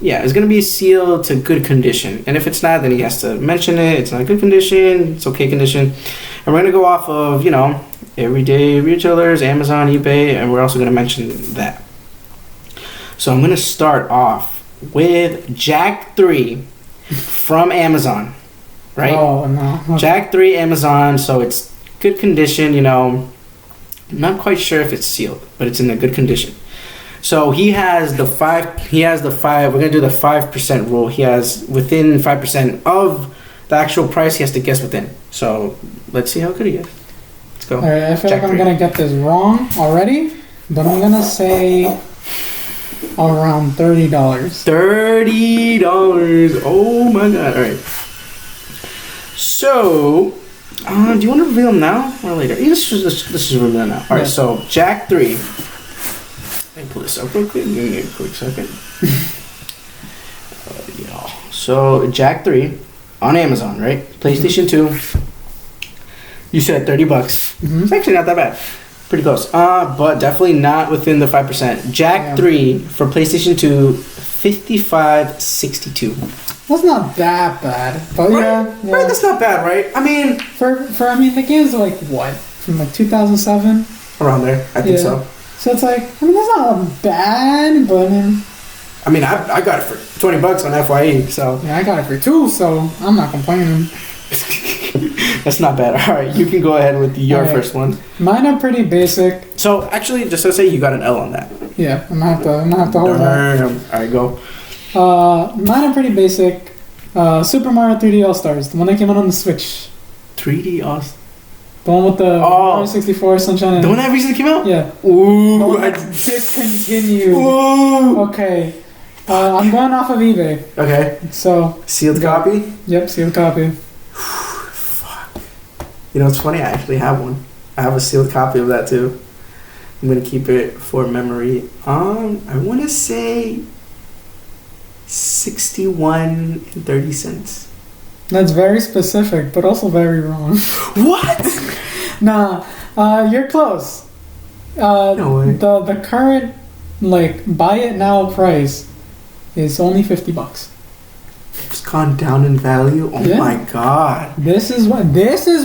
It's gonna be sealed to good condition. And if it's not, then he has to mention it. It's not good condition. It's okay condition. And we're gonna go off of everyday retailers, Amazon, eBay, and we're also gonna mention that. So I'm gonna start off with Jack 3. From Amazon, right? Oh, no. Okay. Jack 3 Amazon, so it's good condition, I'm not quite sure if it's sealed, but it's in a good condition. So he has the 5, we're going to do the 5% rule. He has within 5% of the actual price, he has to guess within. So let's see how good he is. Let's go. All right, I feel Jack like I'm 3. going to get this wrong already, but I'm going to say around $30. $30. Oh my god. Alright. So, do you want to reveal them now or later? Let's just reveal them now. Alright, so Jack 3. Let me pull this up real quick. Give me a quick second. Yeah. So, Jack 3. on Amazon, right? PlayStation 2. You said $30. Mhm. It's actually not that bad. Pretty close. But definitely not within the 5%. Jack Yeah. 3 for PlayStation 2, $55.62. That's not that bad, but yeah, Right, that's not bad, right? I mean, I mean, the game's like what, from like 2007. around there. I think so. So it's like, I mean, that's not bad, but I mean, I got it for $20 on FYE, so yeah, I got it for 2, so I'm not complaining. that's not bad. All right, you can go ahead with your All right. first one. Mine are pretty basic. So actually, just to say, you got an L on that. Yeah, I'm gonna have to hold that. Damn. All right, go. Mine are pretty basic. Super Mario 3D All Stars, the one that came out on the Switch, 3D Awesome. the one with the Mario 64 Sunshine. The one that recently came out? Yeah. Ooh. The one that discontinued. Ooh. Okay. I'm going off of eBay. Okay. So. Sealed copy? Yep, sealed copy. Fuck. You know, it's funny, I actually have one. I have a sealed copy of that too. I'm gonna keep it for memory. I wanna say 61.30. That's very specific, but also very wrong. What? Nah, you're close. No way. The current like buy it now price is only $50. It's gone down in value. Oh Yeah. my god. This is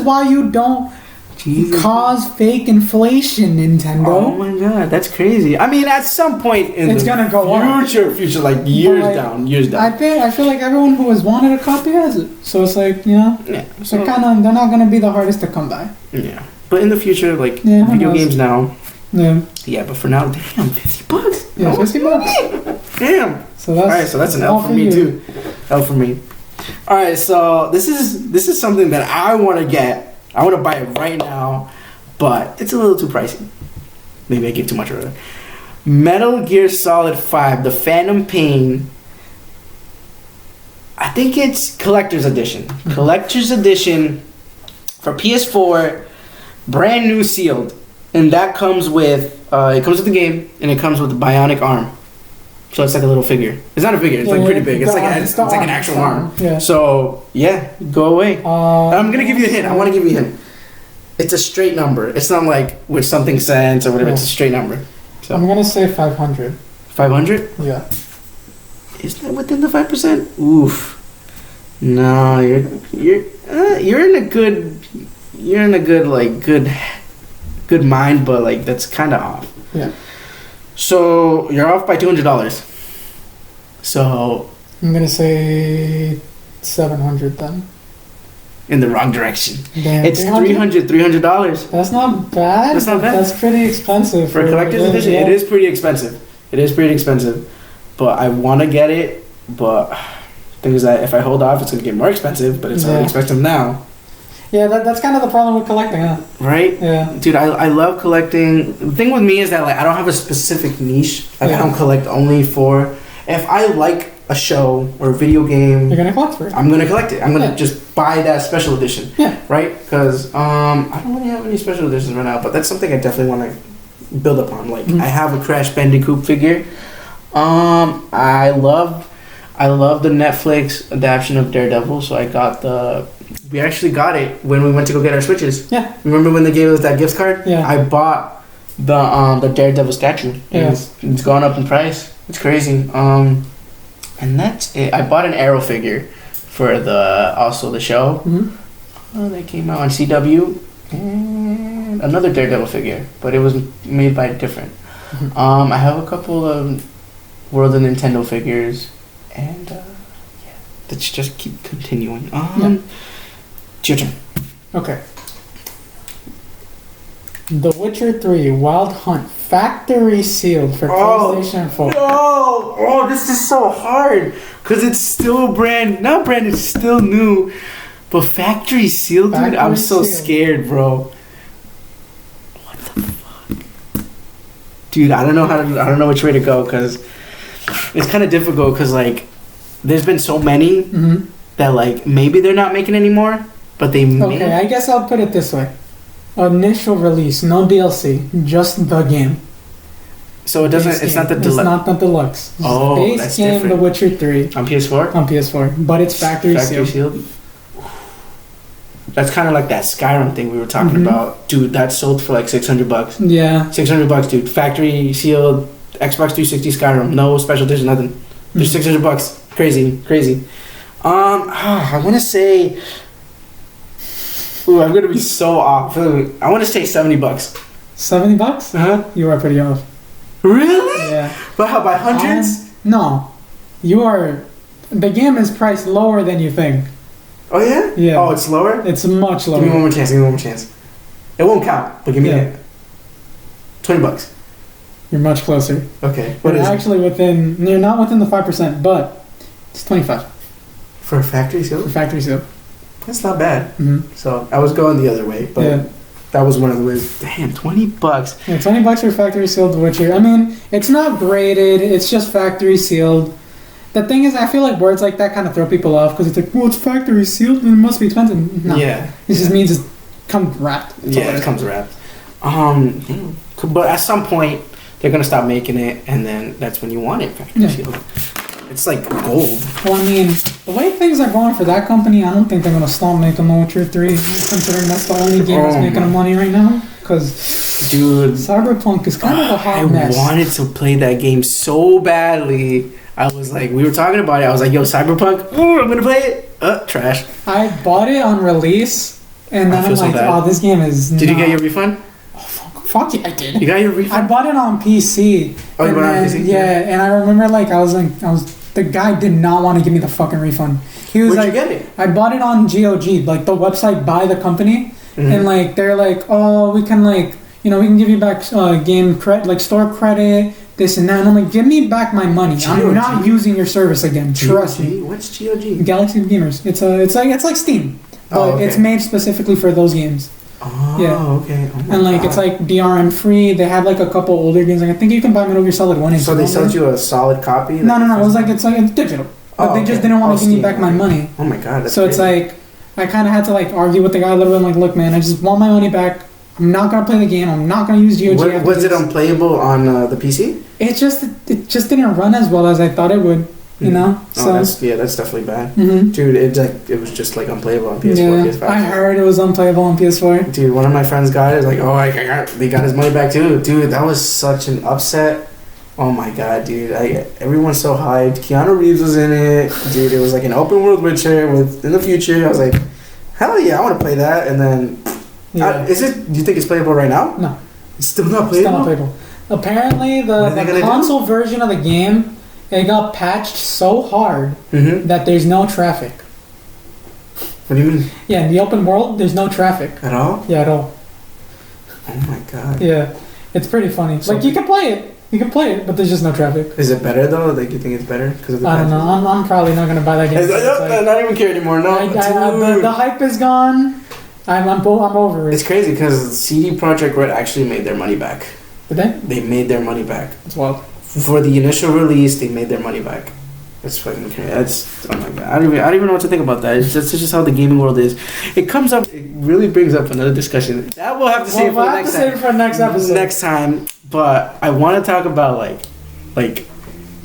why you don't Jesus. cause fake inflation, Nintendo. Oh my god, that's crazy. I mean, at some point in It's the gonna go up. future, like years But, down, years down. I feel like everyone who has wanted a copy has it. So it's like, you know, Yeah. So, they're not gonna be the hardest to come by. yeah. But in the future, like Yeah, who video knows? games now. Yeah. Yeah, but for now, damn, $50. Yeah, $50. Damn. So that's All right, so that's an L all for me you. too. L for me. All right, so this is something that I want to get. I want to buy it right now, but it's a little too pricey. Maybe I gave too much earlier. Metal Gear Solid 5, The Phantom Pain. I think it's Collector's Edition. Collector's Edition for PS4, brand new sealed. And that comes with, it comes with the game, and it comes with the bionic arm. So it's like a little figure. It's not a figure, it's like pretty big. It's like an actual arm. Yeah. So, yeah, go away. I'm going to give you a hint. I want to give you a hint. It's a straight number. It's not like with something cents or whatever. Yeah. It's a straight number. So I'm gonna say 500. 500? Yeah. Is that within the 5%? Oof. No, you're in a good good mind, but like that's kind of off. Yeah. So you're off by $200. So I'm gonna say 700 then. in the wrong direction. Damn, It's $300. That's not bad. That's not bad. That's pretty expensive For a collector's edition, yeah. it is pretty expensive. But I want to get it. But thing is that if I hold off, it's going to get more expensive. But it's already expensive now. Yeah, that's kind of the problem with collecting, huh? Right? Yeah. Dude, I love collecting. The thing with me is that like I don't have a specific niche. Like I don't collect only for. If I like a show or a video game, You're gonna collect for it. I'm gonna collect it. I'm gonna Yeah. just buy that special edition. Yeah. Right? Because I don't really have any special editions right now, but that's something I definitely want to build upon. Like I have a Crash Bandicoot figure. I love the Netflix adaptation of Daredevil, so I got we actually got it when we went to go get our Switches. Yeah. Remember when they gave us that gift card? Yeah. I bought the Daredevil statue. Yeah. It's gone up in price. It's crazy. And that's it. I bought an Arrow figure for the show. Mhm. That came out on CW, and another Daredevil figure, but it was made by different. I have a couple of World of Nintendo figures, and let's just keep continuing. It's your turn. Okay. The Witcher 3 Wild Hunt factory sealed for PlayStation 4. Oh, this is so hard because it's still it's still new, but factory sealed, dude. I'm so scared, bro. What the fuck, dude? I don't know which way to go because it's kind of difficult because like there's been so many that like maybe they're not making anymore, but they may. Okay, I guess I'll put it this way. Initial release, no DLC, just the game. So it doesn't. Base It's game. not the deluxe. It's not the deluxe. Oh, Base that's game, different. The Witcher 3 On PS4. on PS4, but it's factory sealed. That's kind of like that Skyrim thing we were talking about, dude. That sold for like $600. Yeah. $600, dude. Factory sealed Xbox 360 Skyrim, no special edition, nothing. There's $600. Crazy. I want to say. Ooh, I'm gonna be so off. I want to say $70. $70? Uh-huh. You are pretty off. Really? Yeah. But how, by hundreds? No. You are. The game is priced lower than you think. Oh yeah? Yeah. Oh, it's lower? It's much lower. Give me one more chance. It won't count, but give me that. $20. You're much closer. Okay. You're actually within. You're not within the 5%, but it's 25 for a factory seal. for factory seal. That's not bad. Mm-hmm. So I was going the other way, but that was one of the ways. Damn, $20. Yeah, $20 for factory sealed Witcher. I mean, it's not graded. It's just factory sealed. The thing is, I feel like words like that kind of throw people off because it's like, well, it's factory sealed and it must be expensive. No. Yeah. It just means it comes wrapped. It comes wrapped. But at some point, they're gonna stop making it, and then that's when you want it factory sealed. It's like gold. Well, I mean, the way things are going for that company, I don't think they're gonna stop making Witcher 3, considering that's the only game that's making them money right now. Because, dude, Cyberpunk is kind of a hot mess. I wanted to play that game so badly. I was like, we were talking about it. I was like, yo, Cyberpunk, I'm gonna play it. Trash. I bought it on release, and then I'm like, oh, this game is. Did you get your refund? Fuck yeah, I did. You got your refund? I bought it on PC. Oh, you bought it on PC? Yeah, and I remember the guy did not want to give me the fucking refund. He was Where'd you get it? I bought it on GOG, like the website by the company, and like they're like, oh, we can we can give you back game credit, like store credit, this and that. And I'm like, give me back my money. GOG? I'm not using your service again. Trust me. What's GOG? Galaxy of Gamers. It's like Steam, but it's made specifically for those games. Oh, yeah. Okay. Oh and like God. It's like DRM free. They have like a couple older games. Like I think you can buy Metal Gear Solid 1 and 2. So they sold you a solid copy? No. It was like it's digital. But they just didn't want to give me back my money. Oh my God. So crazy. It's like I kind of had to like argue with the guy a little bit. I'm like, look, man, I just want my money back. I'm not gonna play the game. I'm not gonna use GOG. Was it unplayable on the PC? It just didn't run as well as I thought it would. You know? So that's definitely bad. Dude, it was just like unplayable on PS4, PS5. I heard it was unplayable on PS4. Dude, one of my friends got it. Like, they got his money back too. Dude, that was such an upset. Oh my God, dude. Everyone's so hyped. Keanu Reeves was in it. Dude, it was like an open world Witcher in the future. I was like, hell yeah, I want to play that. And then, do you think it's playable right now? No. It's still not playable? Apparently, the console version of the game, it got patched so hard that there's no traffic. What do you mean? Yeah, in the open world, there's no traffic. At all? Yeah, at all. Oh my God. Yeah, it's pretty funny. So, like, you can play it, but there's just no traffic. Is it better though? Like, you think it's better because of the I don't know. I'm probably not gonna buy that game. I don't even care anymore. No, the hype is gone. I'm over it. It's crazy because CD Projekt Red actually made their money back. Did they? They made their money back. That's wild. For the initial release, they made their money back. That's fucking crazy. Oh my God. I don't even know what to think about that. It's just how the gaming world is. It really brings up another discussion. That we'll have to save for next time. For next episode. Next time. But I want to talk about like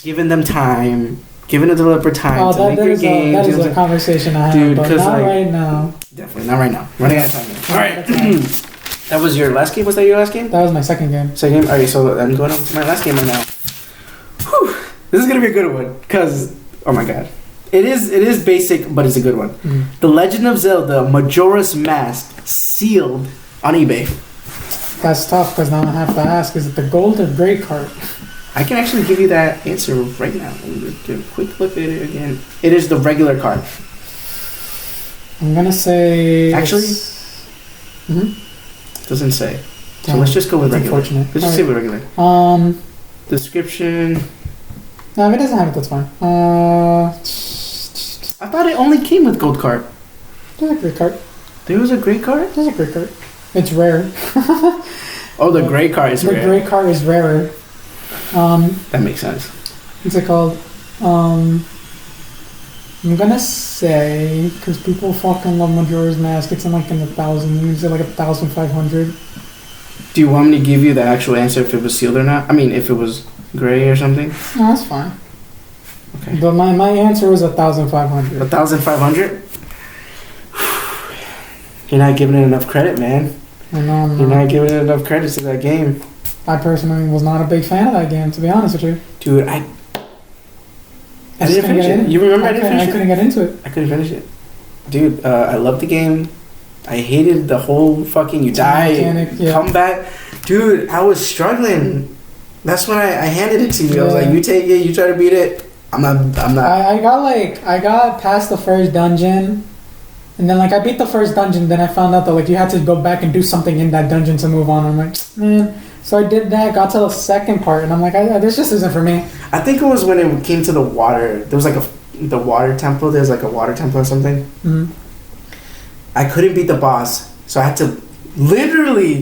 giving them time, giving the developer time to make their game. That is a conversation I have, dude, but not right now. Definitely not right now. Running out of time. All right. That was your last game? Was that your last game? That was my second game. Second game? Alright, so I'm going on to my last game right now. Whew. This is going to be a good one. Because, oh my God. It is basic, but it's a good one. The Legend of Zelda Majora's Mask sealed on eBay. That's tough because now I have to ask, is it the gold or gray card? I can actually give you that answer right now. Let me do a quick look at it again. It is the regular card. I'm going to say... Actually... Doesn't say. So let's just go with regular. Unfortunate. Let's just say with regular. Description. No, if it doesn't have it, that's fine. I thought it only came with gold card. There's a gray card. There was a gray card? There's a gray card. It's rare. Oh, the gray card is rare. The gray card is rarer. That makes sense. What's it called? I'm gonna say, because people fucking love Majora's Mask, it's in like in the 1,000, usually like 1,500. Do you want me to give you the actual answer if it was sealed or not? I mean, if it was gray or something? No, that's fine. Okay. But my answer was 1,500. 1,500? You're not giving it enough credit, man. I know I'm You're not. not giving it enough credit to that game. I personally was not a big fan of that game, to be honest with you. Dude, I just didn't couldn't finish get it. in. You remember I didn't finish I it? couldn't get into it. I couldn't finish it. Dude, I loved the game. I hated the whole fucking you die, Mechanic, yeah. come back. Dude, I was struggling. That's when I handed it to you. I was like, you take it, you try to beat it. I'm not. I got past the first dungeon, and then like I beat the first dungeon. Then I found out that like you had to go back and do something in that dungeon to move on. I'm like, man. So I did that. Got to the second part, and I'm like, this just isn't for me. I think it was when it came to the water. There was like the water temple. There's like a water temple or something. Mm-hmm. I couldn't beat the boss, so I had to literally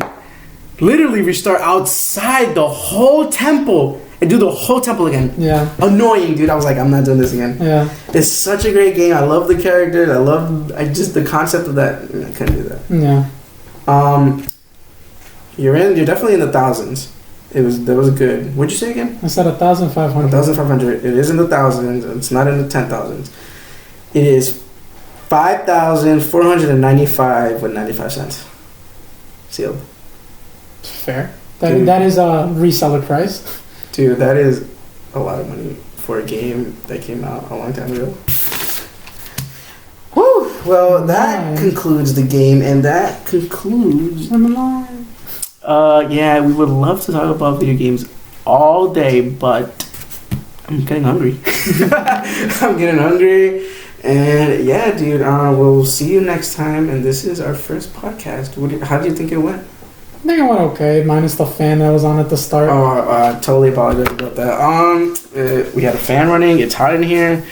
restart outside the whole temple and do the whole temple again. Yeah. Annoying, dude. I was like, I'm not doing this again. Yeah. It's such a great game. I love the characters. I just the concept of that. I couldn't do that. Yeah. You're definitely in the thousands. That was good. What'd you say again? I said 1,500. 1,500. It is in the thousands. It's not in the 10,000s. It is 5,495 with 95 cents. Sealed. Fair. Dude. That is a reseller price. Dude, that is a lot of money for a game that came out a long time ago. Woo! Well, that concludes the game, and that concludes. Yeah, we would love to talk about video games all day, but I'm getting hungry. I'm getting hungry. And yeah, dude, we'll see you next time. And this is our first podcast. How do you think it went? I think it went okay, minus the fan that was on at the start. Oh, I totally apologize about that. We had a fan running. It's hot in here,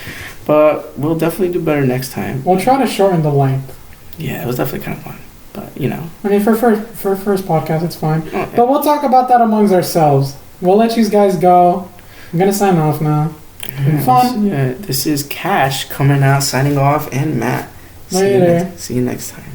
but we'll definitely do better next time. We'll try to shorten the length. Yeah, it was definitely kind of fun, but you know. I mean, for first podcast, it's fine. Oh, yeah. But we'll talk about that amongst ourselves. We'll let you guys go. I'm gonna sign off now. Fun. Yeah, this is Cash coming out, signing off, and Matt. Later. See you next time.